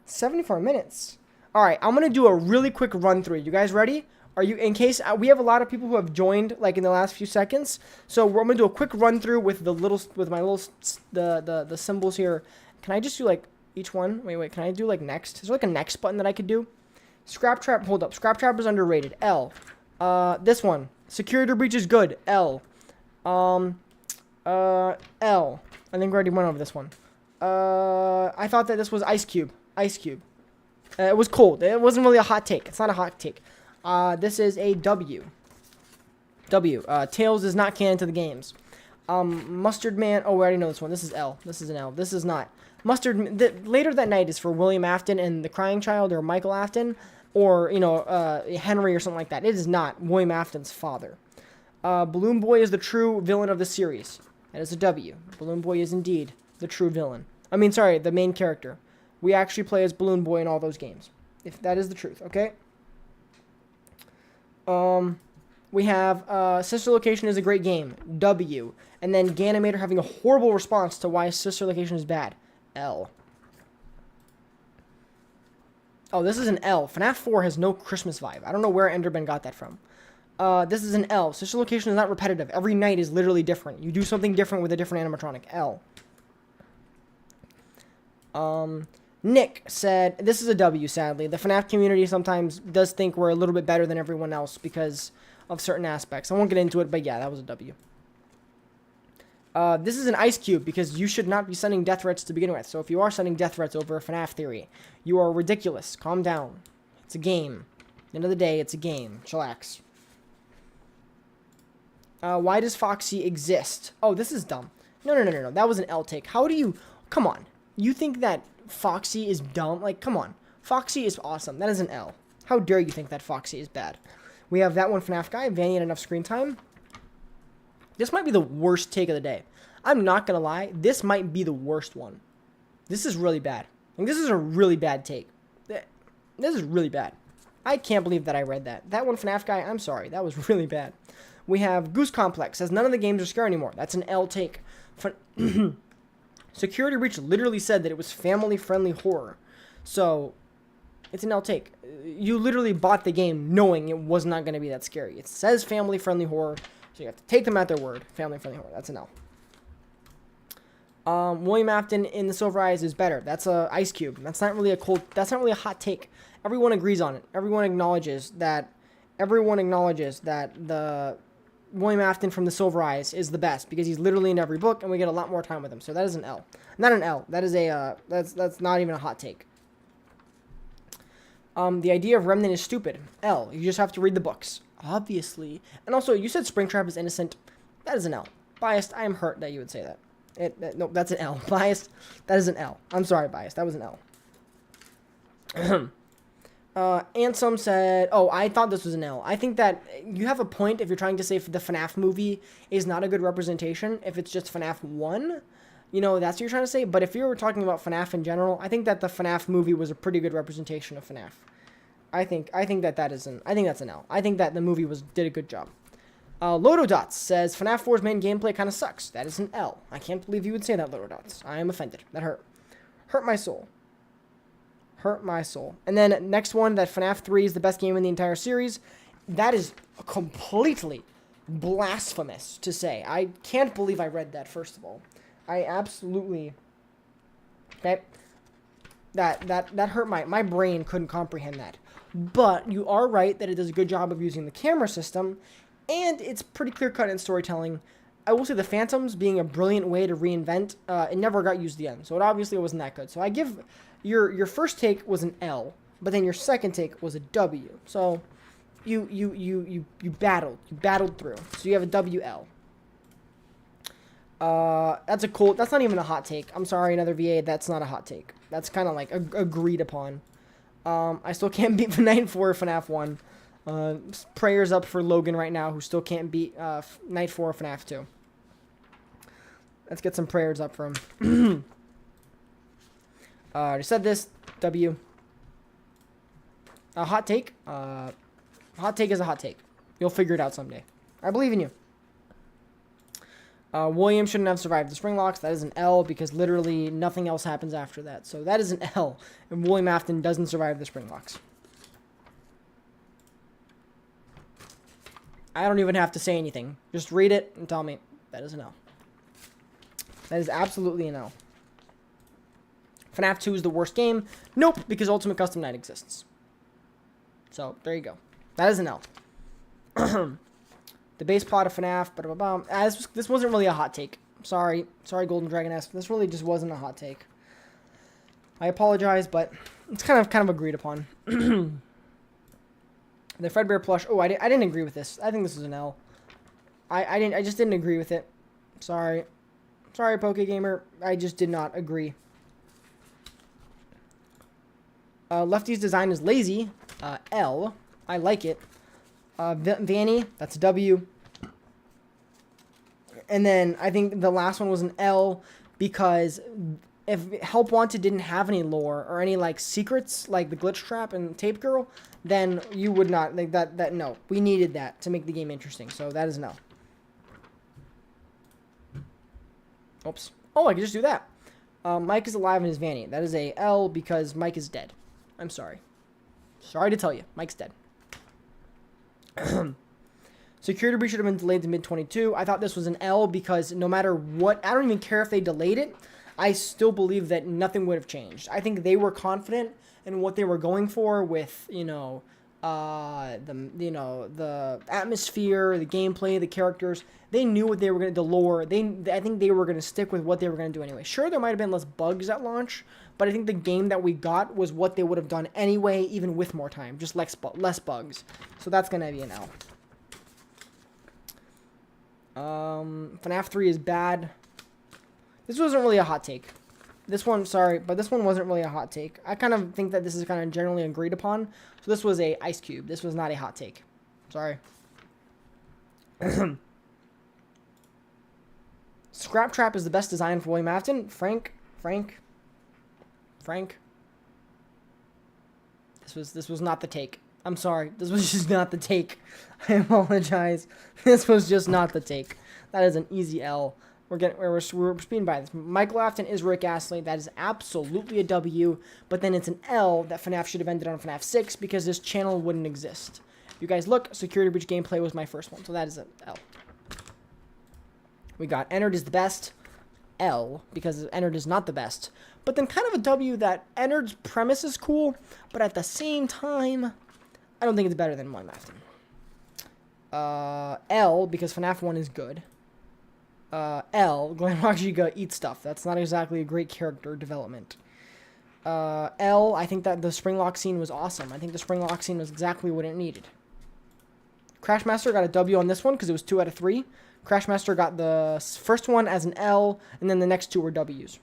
Speaker 1: 74 minutes. All right, I'm going to do a really quick run through. You guys ready? Are you, in case, we have a lot of people who have joined, like, in the last few seconds. So I'm going to do a quick run through with the symbols here. Can I just do, like, each one? Wait, can I do, like, next? Is there, like, a next button that I could do? Scrap Trap, hold up. Scrap Trap is underrated. L. This one. Security Breach is good. L. L. I think we already went over this one. I thought that this was Ice Cube. Ice Cube. It was cold. It wasn't really a hot take. It's not a hot take. This is a W. W. Tails is not canon to the games. Mustard Man. Oh, we already know this one. This is L. This is an L. This is not. Mustard. Later that night is for William Afton and the Crying Child, or Michael Afton, or, you know, Henry or something like that. It is not William Afton's father. Balloon Boy is the true villain of the series. That is a W. Balloon Boy is indeed the true villain. I mean, sorry, the main character. We actually play as Balloon Boy in all those games. If that is the truth, okay? We have Sister Location is a great game. W. And then Ganimator having a horrible response to why Sister Location is bad. L. Oh, this is an L. FNAF 4 has no Christmas vibe. I don't know where Enderman got that from. This is an L. Sister Location is not repetitive. Every night is literally different. You do something different with a different animatronic. L. Nick said, this is a W, sadly. The FNAF community sometimes does think we're a little bit better than everyone else because of certain aspects. I won't get into it, but yeah, that was a W. This is an Ice Cube because you should not be sending death threats to begin with. So if you are sending death threats over a FNAF theory, you are ridiculous. Calm down. It's a game. At the end of the day, it's a game. Chillax. Why does Foxy exist? Oh, this is dumb. No. That was an L take. How do you... Come on. You think that Foxy is dumb? Like, come on. Foxy is awesome. That is an L. How dare you think that Foxy is bad? We have that one FNAF guy. Vanny had enough screen time. This might be the worst take of the day. I'm not going to lie. This might be the worst one. This is really bad. Like, this is a really bad take. This is really bad. I can't believe that I read that. That one FNAF guy, I'm sorry. That was really bad. We have Goose Complex. Says none of the games are scary anymore. That's an L take. Security Breach literally said that it was family-friendly horror. So, it's an L take. You literally bought the game knowing it was not going to be that scary. It says family-friendly horror, so you have to take them at their word. Family-friendly horror. That's an L. William Afton in the Silver Eyes is better. That's a Ice Cube. That's not really a hot take. Everyone agrees on it. Everyone acknowledges that the William Afton from the Silver Eyes is the best because he's literally in every book and we get a lot more time with him. So that is an L. Not an L. That is a that's not even a hot take. The idea of Remnant is stupid. L. You just have to read the books. Obviously. And also, you said Springtrap is innocent. That is an L. Biased. I am hurt that you would say that. No, that's an L. Biased. That is an L. I'm sorry, Biased. That was an L. Ansem said, oh, I thought this was an L. I think that you have a point if you're trying to say if the FNAF movie is not a good representation, if it's just FNAF 1, you know, that's what you're trying to say. But if you were talking about FNAF in general, I think that the FNAF movie was a pretty good representation of FNAF. I think that's an L. I think that the movie did a good job. Lotodots says, FNAF 4's main gameplay kind of sucks. That is an L. I can't believe you would say that, Lotodots. I am offended. That hurt. Hurt my soul. Hurt my soul. And then next one, that FNAF 3 is the best game in the entire series. That is completely blasphemous to say. I can't believe I read that, first of all. I absolutely... Okay. That hurt my brain couldn't comprehend that. But you are right that it does a good job of using the camera system, and it's pretty clear-cut in storytelling. I will say the Phantoms being a brilliant way to reinvent, it never got used again, so it obviously wasn't that good. So I give your first take was an L, but then your second take was a W. So you battled through. So you have a WL. That's not even a hot take. I'm sorry, another VA, that's not a hot take. That's kind of like agreed upon. I still can't beat Night 4 or FNAF 1. Prayers up for Logan right now, who still can't beat Night 4 or FNAF 2. Let's get some prayers up for him. I said this, W. A hot take. Hot take is a hot take. You'll figure it out someday. I believe in you. William shouldn't have survived the spring locks. That is an L because literally nothing else happens after that. So that is an L. And William Afton doesn't survive the spring locks. I don't even have to say anything. Just read it and tell me that is an L. That is absolutely an L. FNAF 2 is the worst game. Nope, because Ultimate Custom Night exists. So there you go. That is an L. The base plot of FNAF, this wasn't really a hot take. Sorry, Golden Dragon-esque. This really just wasn't a hot take. I apologize, but it's kind of agreed upon. The Fredbear plush. Oh, I didn't agree with this. I think this is an L. I just didn't agree with it. Sorry, PokeGamer. I just did not agree. Lefty's design is lazy. L. I like it. Vanny, that's a W. And then I think the last one was an L because if Help Wanted didn't have any lore or any like secrets like the glitch trap and Tape Girl, then you would not like that no. We needed that to make the game interesting. So that is an L. Oops. Oh, I could just do that. Mike is alive in his Vanny. That is a L because Mike is dead. I'm sorry. Sorry to tell you. Mike's dead. Security breach should have been delayed to mid-22. I thought this was an L because no matter what, I don't even care if they delayed it. I still believe that nothing would have changed. I think they were confident in what they were going for with, the atmosphere, the gameplay, the characters. They knew what they were going to, the lore. I think they were going to stick with what they were going to do anyway. Sure, there might have been less bugs at launch, but I think the game that we got was what they would have done anyway, even with more time, just less bugs. So that's going to be an L. FNAF 3 is bad. This wasn't really a hot take. This one, sorry, but this one wasn't really a hot take. I kind of think that this is kind of generally agreed upon. So this was a Ice Cube. This was not a hot take. Sorry. Scrap Trap is the best design for William Afton. Frank. This was not the take. I'm sorry. This was just not the take. I apologize. This was just not the take. That is an easy L. We're speeding by this. Michael Afton is Rick Astley. That is absolutely a W. But then it's an L that FNAF should have ended on FNAF 6 because this channel wouldn't exist. If you guys look, Security Breach gameplay was my first one. So that is an L. We got Ennard is the best. L, because Ennard is not the best. But then kind of a W that Ennard's premise is cool, but at the same time, I don't think it's better than William Afton. L, because FNAF 1 is good. L, Glamrock Giga eats stuff. That's not exactly a great character development. L, I think that the Springlock scene was awesome. I think the Springlock scene was exactly what it needed. Crashmaster got a W on this one because it was 2 out of 3. Crashmaster got the first one as an L, and then the next 2 were W's.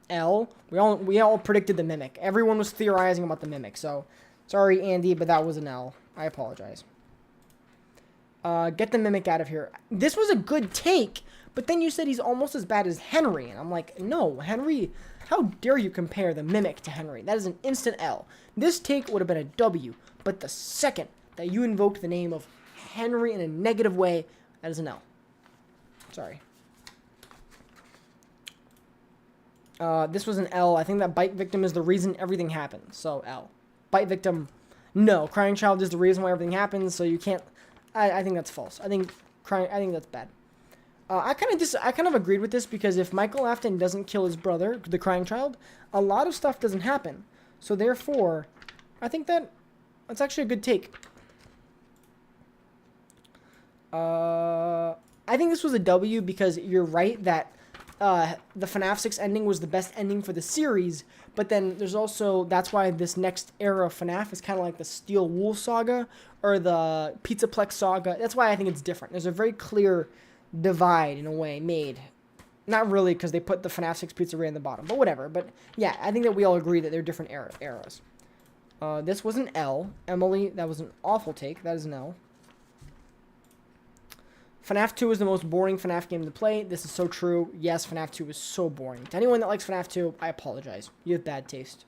Speaker 1: L, we all predicted the Mimic. Everyone was theorizing about the Mimic, so sorry, Andy, but that was an L. I apologize. Get the Mimic out of here. This was a good take, but then you said he's almost as bad as Henry, and I'm like, no, Henry, how dare you compare the Mimic to Henry? That is an instant L. This take would have been a W, but the second that you invoked the name of Henry in a negative way, that is an L. Sorry. This was an L. I think that Bite Victim is the reason everything happened, so L. Bite Victim, no. Crying Child is the reason why everything happens, so you can't... I think that's false. I think that's bad. I kind of agreed with this because if Michael Afton doesn't kill his brother, the crying child, a lot of stuff doesn't happen. So therefore, I think that's actually a good take. I think this was a W because you're right that the FNAF 6 ending was the best ending for the series, but then there's also, that's why this next era of FNAF is kind of like the Steel Wool saga or the Pizzaplex saga. That's why I think it's different. There's a very clear divide in a way made. Not really because they put the FNAF 6 pizzeria in the bottom, but whatever. But yeah, I think that we all agree that they're different eras. This was an L. Emily, that was an awful take. That is an L. FNAF 2 is the most boring FNAF game to play. This is so true. Yes, FNAF 2 is so boring. To anyone that likes FNAF 2, I apologize. You have bad taste.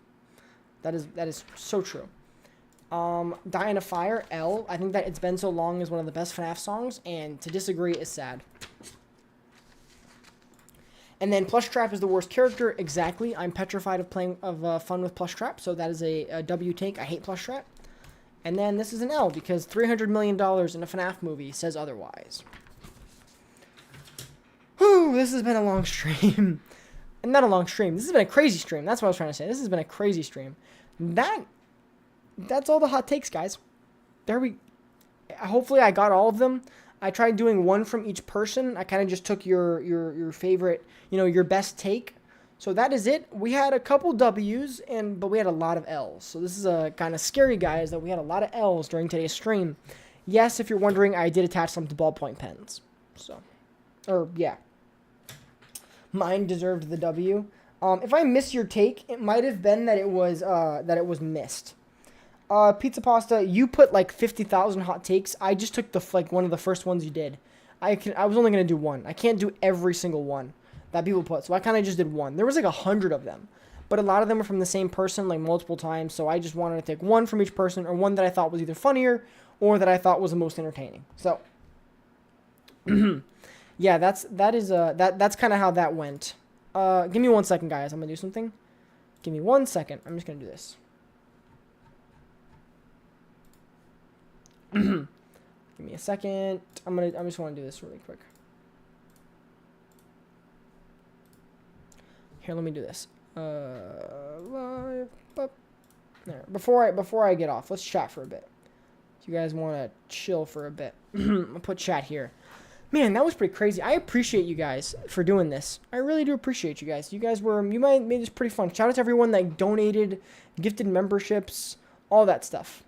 Speaker 1: That is so true. Die in a Fire, L. I think that It's Been So Long is one of the best FNAF songs, and to disagree is sad. And then Plushtrap is the worst character. Exactly. I'm petrified of playing fun with Plushtrap, so that is a W take. I hate Plushtrap. And then this is an L because $300 million in a FNAF movie says otherwise. Whew, this has been a long stream. Not a long stream. This has been a crazy stream. That's what I was trying to say. This has been a crazy stream. That's all the hot takes, guys. Hopefully I got all of them. I tried doing one from each person. I kind of just took your favorite, your best take. So that is it. We had a couple W's, but we had a lot of L's. So this is a kind of scary, guys, that we had a lot of L's during today's stream. Yes, if you're wondering, I did attach some to ballpoint pens. Yeah. Mine deserved the W. If I missed your take, it might have been that it was missed. Pizza Pasta, you put like 50,000 hot takes. I just took one of the first ones you did. I was only gonna do one. I can't do every single one that people put, so I kind of just did one. There was like 100 of them, but a lot of them were from the same person, like multiple times. So I just wanted to take one from each person, or one that I thought was either funnier or that I thought was the most entertaining. So. Yeah, that's kind of how that went. Give me 1 second, guys. I'm gonna do something. Give me 1 second. I'm just gonna do this. Give me a second. I just want to do this really quick. Here, let me do this. Live. There. Before I get off, let's chat for a bit. If you guys want to chill for a bit, I'll put chat here. Man, that was pretty crazy. I appreciate you guys for doing this. I really do appreciate you guys. You made this pretty fun. Shout out to everyone that donated, gifted memberships, all that stuff.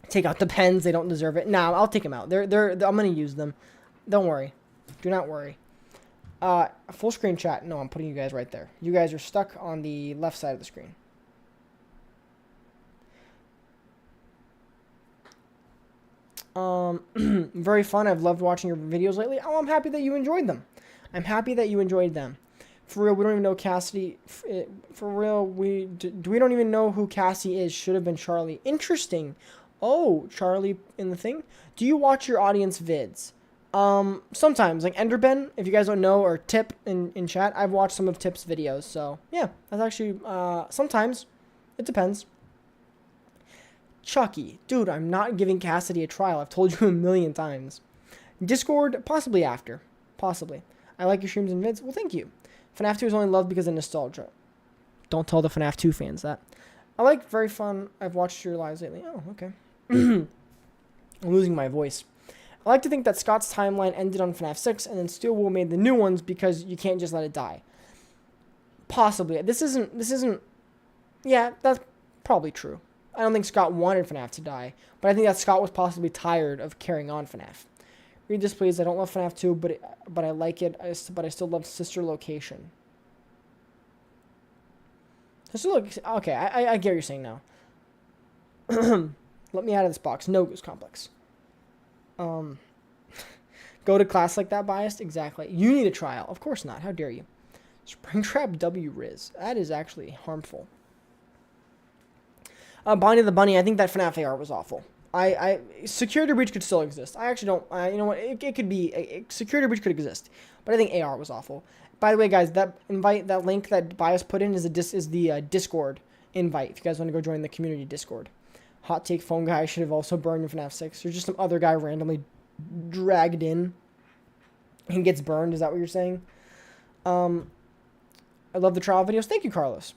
Speaker 1: Take out the pens. They don't deserve it. Nah, I'll take them out. I'm going to use them. Don't worry. Do not worry. Full screen chat. No, I'm putting you guys right there. You guys are stuck on the left side of the screen. Very fun. I've loved watching your videos lately. Oh, I'm happy that you enjoyed them. I'm happy that you enjoyed them. For real, we don't even know Cassie. For real, we don't even know who Cassie is. Should have been Charlie. Interesting. Oh, Charlie in the thing. Do you watch your audience vids? Sometimes, like Enderben, if you guys don't know, or Tip in chat. I've watched some of Tip's videos, so yeah, that's actually sometimes. It depends. Chucky. Dude, I'm not giving Cassidy a trial. I've told you a million times. Discord, possibly after. Possibly. I like your streams and vids. Well, thank you. FNAF 2 is only loved because of nostalgia. Don't tell the FNAF 2 fans that. I like very fun. I've watched your lives lately. Oh, okay. I'm losing my voice. I like to think that Scott's timeline ended on FNAF 6 and then Steelwool made the new ones because you can't just let it die. Possibly. This isn't... Yeah, that's probably true. I don't think Scott wanted FNAF to die, but I think that Scott was possibly tired of carrying on FNAF. Read this, please. I don't love FNAF 2, but I like it. But I still love Sister Location. Okay, I get what you're saying now. Let me out of this box. No Goose Complex. Go to class like that, biased? Exactly. You need a trial. Of course not. How dare you? Springtrap W Riz. That is actually harmful. Bonnie the Bunny, I think that FNAF AR was awful. Security breach could still exist. I actually don't, you know what, it could be, security breach could exist. But I think AR was awful. By the way, guys, that link that Bias put in is the Discord invite. If you guys want to go join the community Discord. Hot take phone guy should have also burned in FNAF 6. There's just some other guy randomly dragged in. He gets burned. Is that what you're saying? I love the trial videos. Thank you, Carlos.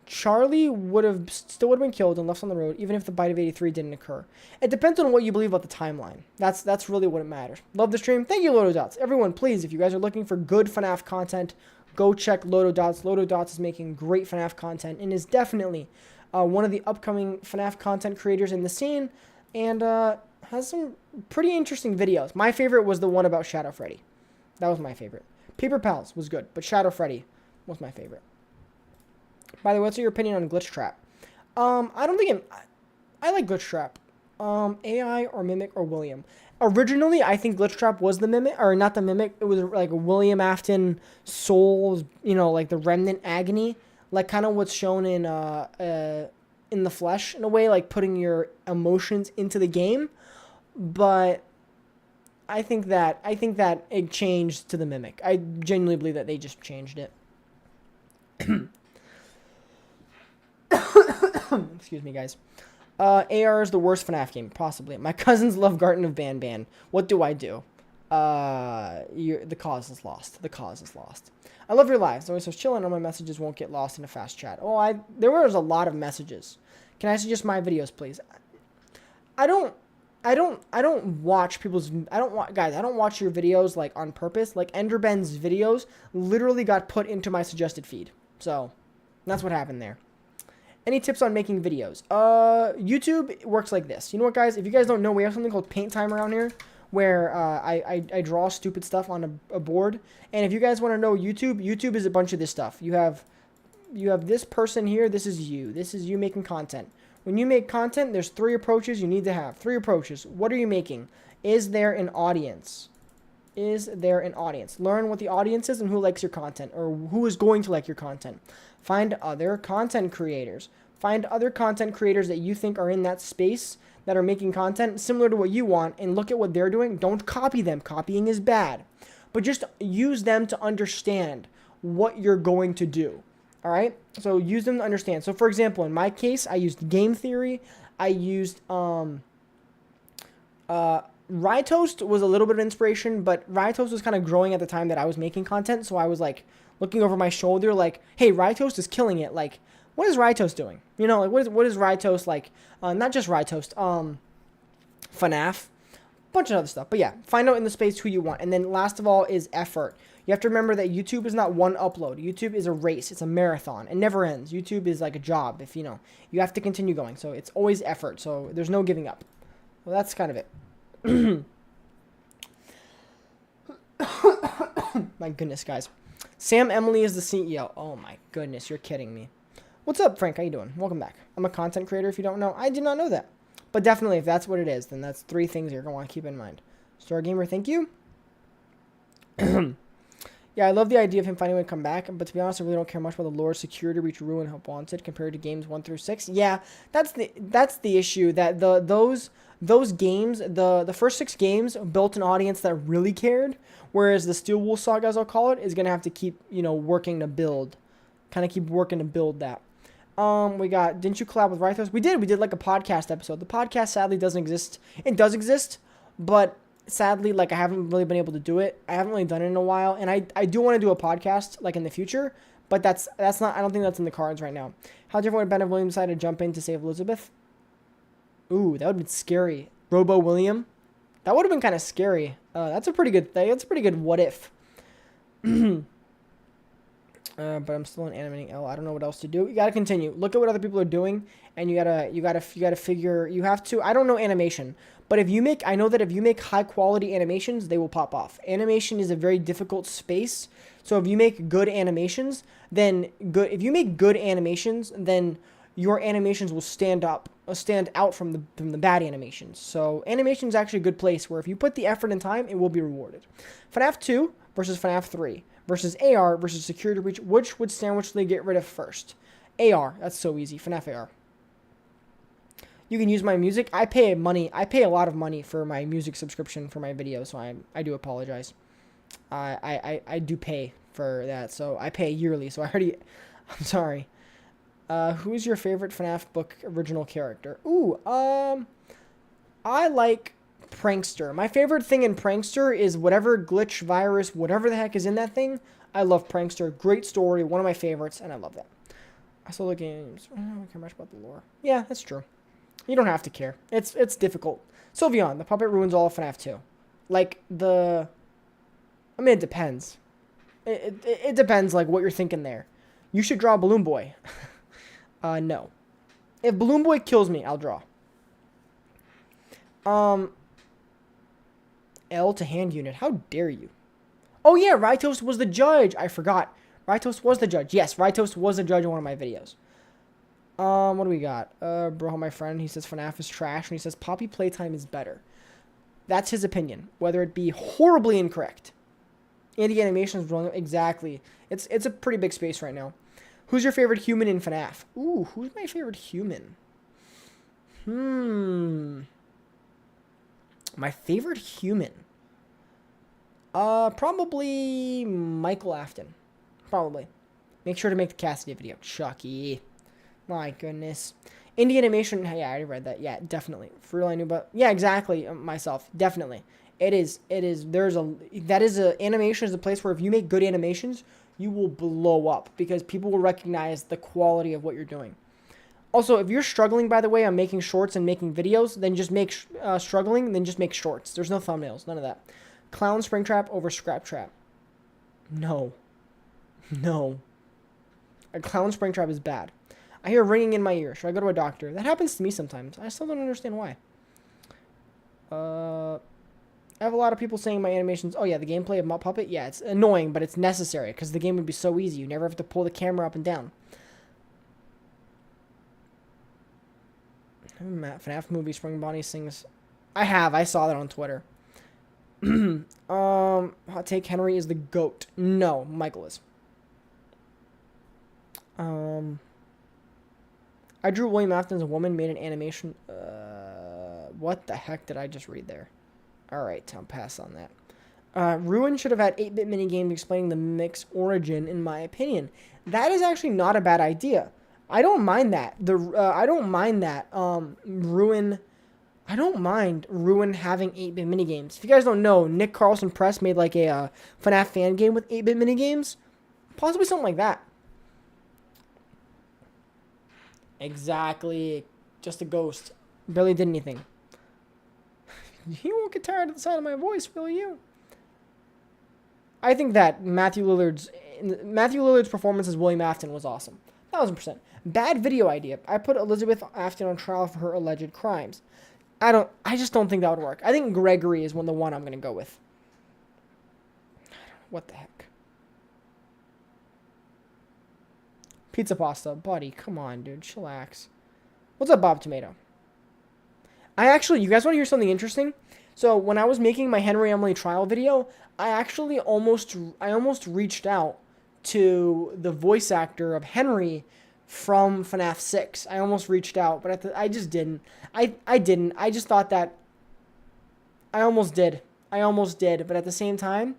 Speaker 1: Charlie still would have been killed and left on the road, even if the bite of 83 didn't occur. It depends on what you believe about the timeline. That's really what it matters. Love the stream. Thank you, Loto Dots. Everyone, please, if you guys are looking for good FNAF content, go check Loto Dots. Loto Dots is making great FNAF content and is definitely one of the upcoming FNAF content creators in the scene, and has some pretty interesting videos. My favorite was the one about Shadow Freddy. That was my favorite. Paper Pals was good, but Shadow Freddy was my favorite. By the way, what's your opinion on Glitch Trap? I don't think I like Glitch Trap. AI or Mimic or William. Originally, I think Glitch Trap was the Mimic, or not the Mimic. It was like William Afton Souls, like the Remnant Agony, like kind of what's shown in the flesh in a way, like putting your emotions into the game. But I think that it changed to the Mimic. I genuinely believe that they just changed it. Excuse me, guys. AR is the worst FNAF game, possibly. My cousins love Garden of Banban. What do I do? The cause is lost. The cause is lost. I love your lives. Always so chill, and all my messages won't get lost in a fast chat. Oh, there was a lot of messages. Can I suggest my videos, please? I don't watch people's. Guys, I don't watch your videos like on purpose. Like Enderben's videos literally got put into my suggested feed. So that's what happened there. Any tips on making videos? YouTube works like this. You know what, guys? If you guys don't know, we have something called Paint Time around here, where I draw stupid stuff on a board. And if you guys want to know YouTube is a bunch of this stuff. You have this person here. This is you. This is you making content. When you make content, there's 3 approaches you need to have. 3 approaches. What are you making? Is there an audience? Is there an audience? Learn what the audience is and who likes your content, or who is going to like your content. Find other content creators. Find other content creators that you think are in that space that are making content similar to what you want, and look at what they're doing. Don't copy them. Copying is bad. But just use them to understand what you're going to do. All right? So use them to understand. So for example, in my case, I used game theory. I used Rytoast was a little bit of inspiration, but Rytoast was kind of growing at the time that I was making content, so I was like looking over my shoulder like, hey, Rytoast is killing it. Like, what is Rytoast doing? You know, like what is Rytoast like? Not just Rytoast, FNAF, bunch of other stuff. But yeah, find out in the space who you want. And then last of all is effort. You have to remember that YouTube is not one upload. YouTube is a race. It's a marathon. It never ends. YouTube is like a job. If you have to continue going. So it's always effort. So there's no giving up. Well, that's kind of it. My goodness, guys. Sam Emily is the CEO. Oh my goodness, you're kidding me. What's up, Frank? How you doing? Welcome back. I'm a content creator, if you don't know. I did not know that. But definitely, if that's what it is, then that's 3 things you're going to want to keep in mind. Star Gamer, thank you. Yeah, I love the idea of him finding a way to come back, but to be honest, I really don't care much about the lore, security, reach, ruin, help wanted compared to games 1 through 6. Yeah, that's the issue, that those games, the first 6 games built an audience that really cared, whereas the Steel Wool Saga, as I'll call it, is going to have to keep, working to build. Kind of keep working to build that. We got, didn't you collab with Rythos? We did like a podcast episode. The podcast sadly doesn't exist. It does exist, but sadly, like, I haven't really been able to do it. I haven't really done it in a while, and I do want to do a podcast, like, in the future, but that's not, I don't think that's in the cards right now. How different would it have been if William decided to jump in to save Elizabeth? Ooh, that would have been scary. Robo William? That would have been kind of scary. That's a pretty good thing. That's a pretty good what if. But I'm still in animating L. I don't know what else to do. You gotta continue. Look at what other people are doing, and you gotta figure. You have to. I don't know animation, but I know that if you make high quality animations, they will pop off. Animation is a very difficult space, so if you make good animations, then good. If you make good animations, then your animations will stand out from the bad animations. So animation is actually a good place where if you put the effort and time, it will be rewarded. FNAF 2 versus FNAF 3. Versus AR versus security breach. Which would Sandwich League get rid of first? AR. That's so easy. FNAF AR. You can use my music. I pay a lot of money for my music subscription for my videos, so I do apologize. I do pay for that, so I pay yearly. So I'm sorry. Who's your favorite FNAF book original character? Ooh, I like Prankster. My favorite thing in Prankster is whatever glitch, virus, whatever the heck is in that thing. I love Prankster. Great story. One of my favorites, and I love that. I still the games. I don't care much about the lore. Yeah, that's true. You don't have to care. It's difficult. Sylveon, the puppet ruins all of FNAF 2. Like, I mean, it depends. It depends, like, what you're thinking there. You should draw Balloon Boy. No. If Balloon Boy kills me, I'll draw. L to hand unit. How dare you? Oh, yeah, Rytos was the judge. I forgot. Rytos was the judge. Yes, Rytos was the judge in one of my videos. What do we got? Bro, my friend, he says FNAF is trash, and he says Poppy Playtime is better. That's his opinion, whether it be horribly incorrect. Indie animation is wrong. Exactly. It's a pretty big space right now. Who's your favorite human in FNAF? Ooh, who's my favorite human? My favorite human? Probably Michael Afton. Probably. Make sure to make the Cassidy video. Chucky. My goodness. Indie animation. Yeah, I already read that. Yeah, definitely. For real, I knew about. Yeah, exactly. Myself. Definitely. It is. Animation is a place where if you make good animations, you will blow up because people will recognize the quality of what you're doing. Also, if you're struggling, by the way, on making shorts and making videos, then just make then just make shorts. There's no thumbnails. None of that. Clown Springtrap over Scrap Trap. No. No. A Clown Springtrap is bad. I hear ringing in my ear. Should I go to a doctor? That happens to me sometimes. I still don't understand why. I have a lot of people saying my animations... Oh, yeah, the gameplay of Puppet? Yeah, it's annoying, but it's necessary, because the game would be so easy. You never have to pull the camera up and down. FNAF movie, Spring Bonnie sings... I saw that on Twitter. Hot take, Henry is the GOAT. No, Michael is. I drew William Afton as a woman, made an animation. What the heck did I just read there? Alright, I'll pass on that. Ruin should have had 8-bit minigames explaining the mix origin, in my opinion. That is actually not a bad idea. I don't mind that. I don't mind that. Ruin... I don't mind Ruin having 8-bit minigames. If you guys don't know, Nick Carlson Press made like a FNAF fan game with 8-bit minigames. Possibly something like that. Exactly. Just a ghost. Barely did anything. You won't get tired of the sound of my voice, will you? I think that Matthew Lillard's performance as William Afton was awesome. 1000%. Bad video idea. I put Elizabeth Afton on trial for her alleged crimes. I just don't think that would work. I think Gregory is the one I'm going to go with. What the heck? Pizza pasta. Buddy, come on, dude. Chillax. What's up, Bob Tomato? You guys want to hear something interesting? So, when I was making my Henry Emily trial video, I almost reached out to the voice actor of Henry from FNAF 6. I almost reached out, but I just didn't. I didn't. I just thought that I almost did. But at the same time,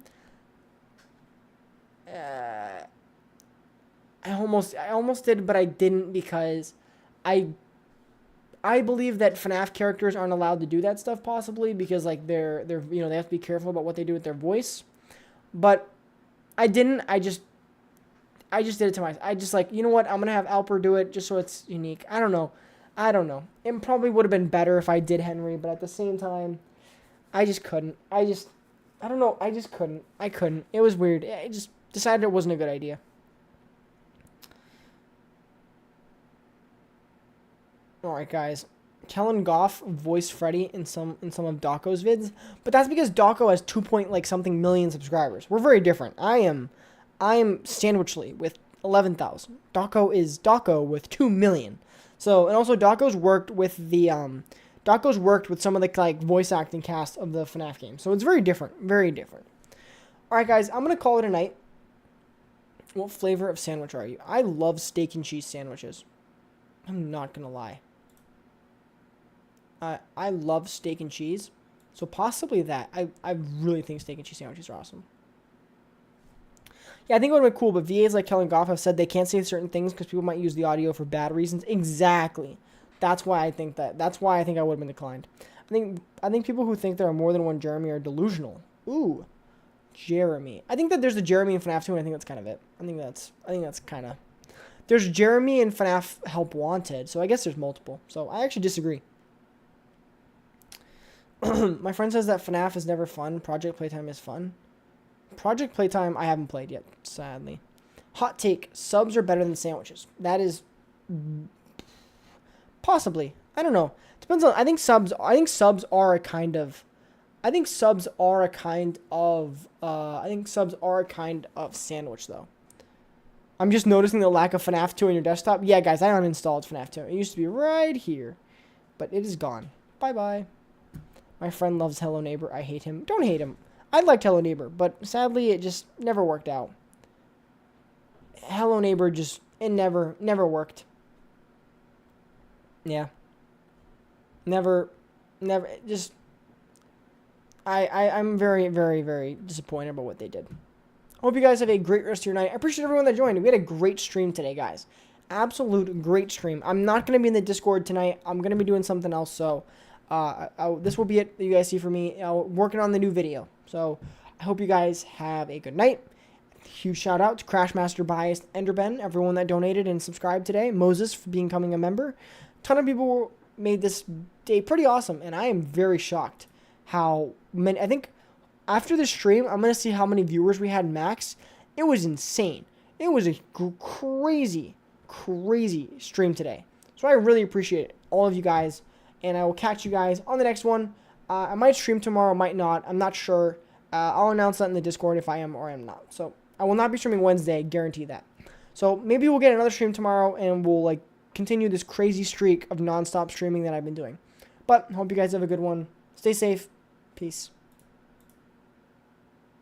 Speaker 1: I almost did, but I didn't because I believe that FNAF characters aren't allowed to do that stuff possibly because like they have to be careful about what they do with their voice. But I didn't. I just did it to myself. I just like, you know what? I'm going to have Alper do it just so it's unique. I don't know. It probably would have been better if I did Henry, but at the same time, I just couldn't. I don't know. I just couldn't. I couldn't. It was weird. I just decided it wasn't a good idea. Alright, guys. Kellen Goff voiced Freddy in some of Dawko's vids, but that's because Dawko has 2 million subscribers. We're very different. I am Sandwichly with 11,000. Dawko is Dawko with 2 million. So, and also Dawko's worked with some of the like voice acting cast of the FNAF game. So it's very different, very different. All right, guys, I'm gonna call it a night. What flavor of sandwich are you? I love steak and cheese sandwiches. I'm not gonna lie. I love steak and cheese, so possibly that. I really think steak and cheese sandwiches are awesome. Yeah, I think it would have been cool, but VAs like Kellen Goff have said they can't say certain things because people might use the audio for bad reasons. Exactly. That's why I think I would have been declined. I think people who think there are more than one Jeremy are delusional. Ooh, Jeremy. I think that there's a Jeremy in FNAF 2, and I think that's kind of it. I think that's kind of. There's Jeremy in FNAF Help Wanted, so I guess there's multiple. So I actually disagree. My friend says that FNAF is never fun. Project Playtime is fun. Project Playtime I haven't played yet, sadly. Hot take: subs are better than sandwiches. That is possibly. I don't know. Depends on. I think subs are a kind of. I think subs are a kind of. Sandwich though. I'm just noticing the lack of FNAF 2 on your desktop. Yeah, guys, I uninstalled FNAF 2. It used to be right here, but it is gone. Bye bye. My friend loves Hello Neighbor. I hate him. Don't hate him. I liked Hello Neighbor, but sadly it just never worked out. Hello Neighbor it never worked. Yeah. Never just I'm very, very, very disappointed about what they did. Hope you guys have a great rest of your night. I appreciate everyone that joined. We had a great stream today, guys. Absolute great stream. I'm not going to be in the Discord tonight. I'm going to be doing something else, so this will be it that you guys see from me. Working on the new video. So I hope you guys have a good night. Huge shout out to Crashmaster Biased, Enderben, everyone that donated and subscribed today. Moses for becoming a member. Ton of people made this day pretty awesome, and I am very shocked how many. I think after the stream, I'm going to see how many viewers we had max. It was insane. It was a crazy stream today. So I really appreciate all of you guys, and I will catch you guys on the next one. I might stream tomorrow, might not. I'm not sure. I'll announce that in the Discord if I am or I am not. So I will not be streaming Wednesday, guarantee that. So maybe we'll get another stream tomorrow, and we'll continue this crazy streak of nonstop streaming that I've been doing. But hope you guys have a good one. Stay safe. Peace.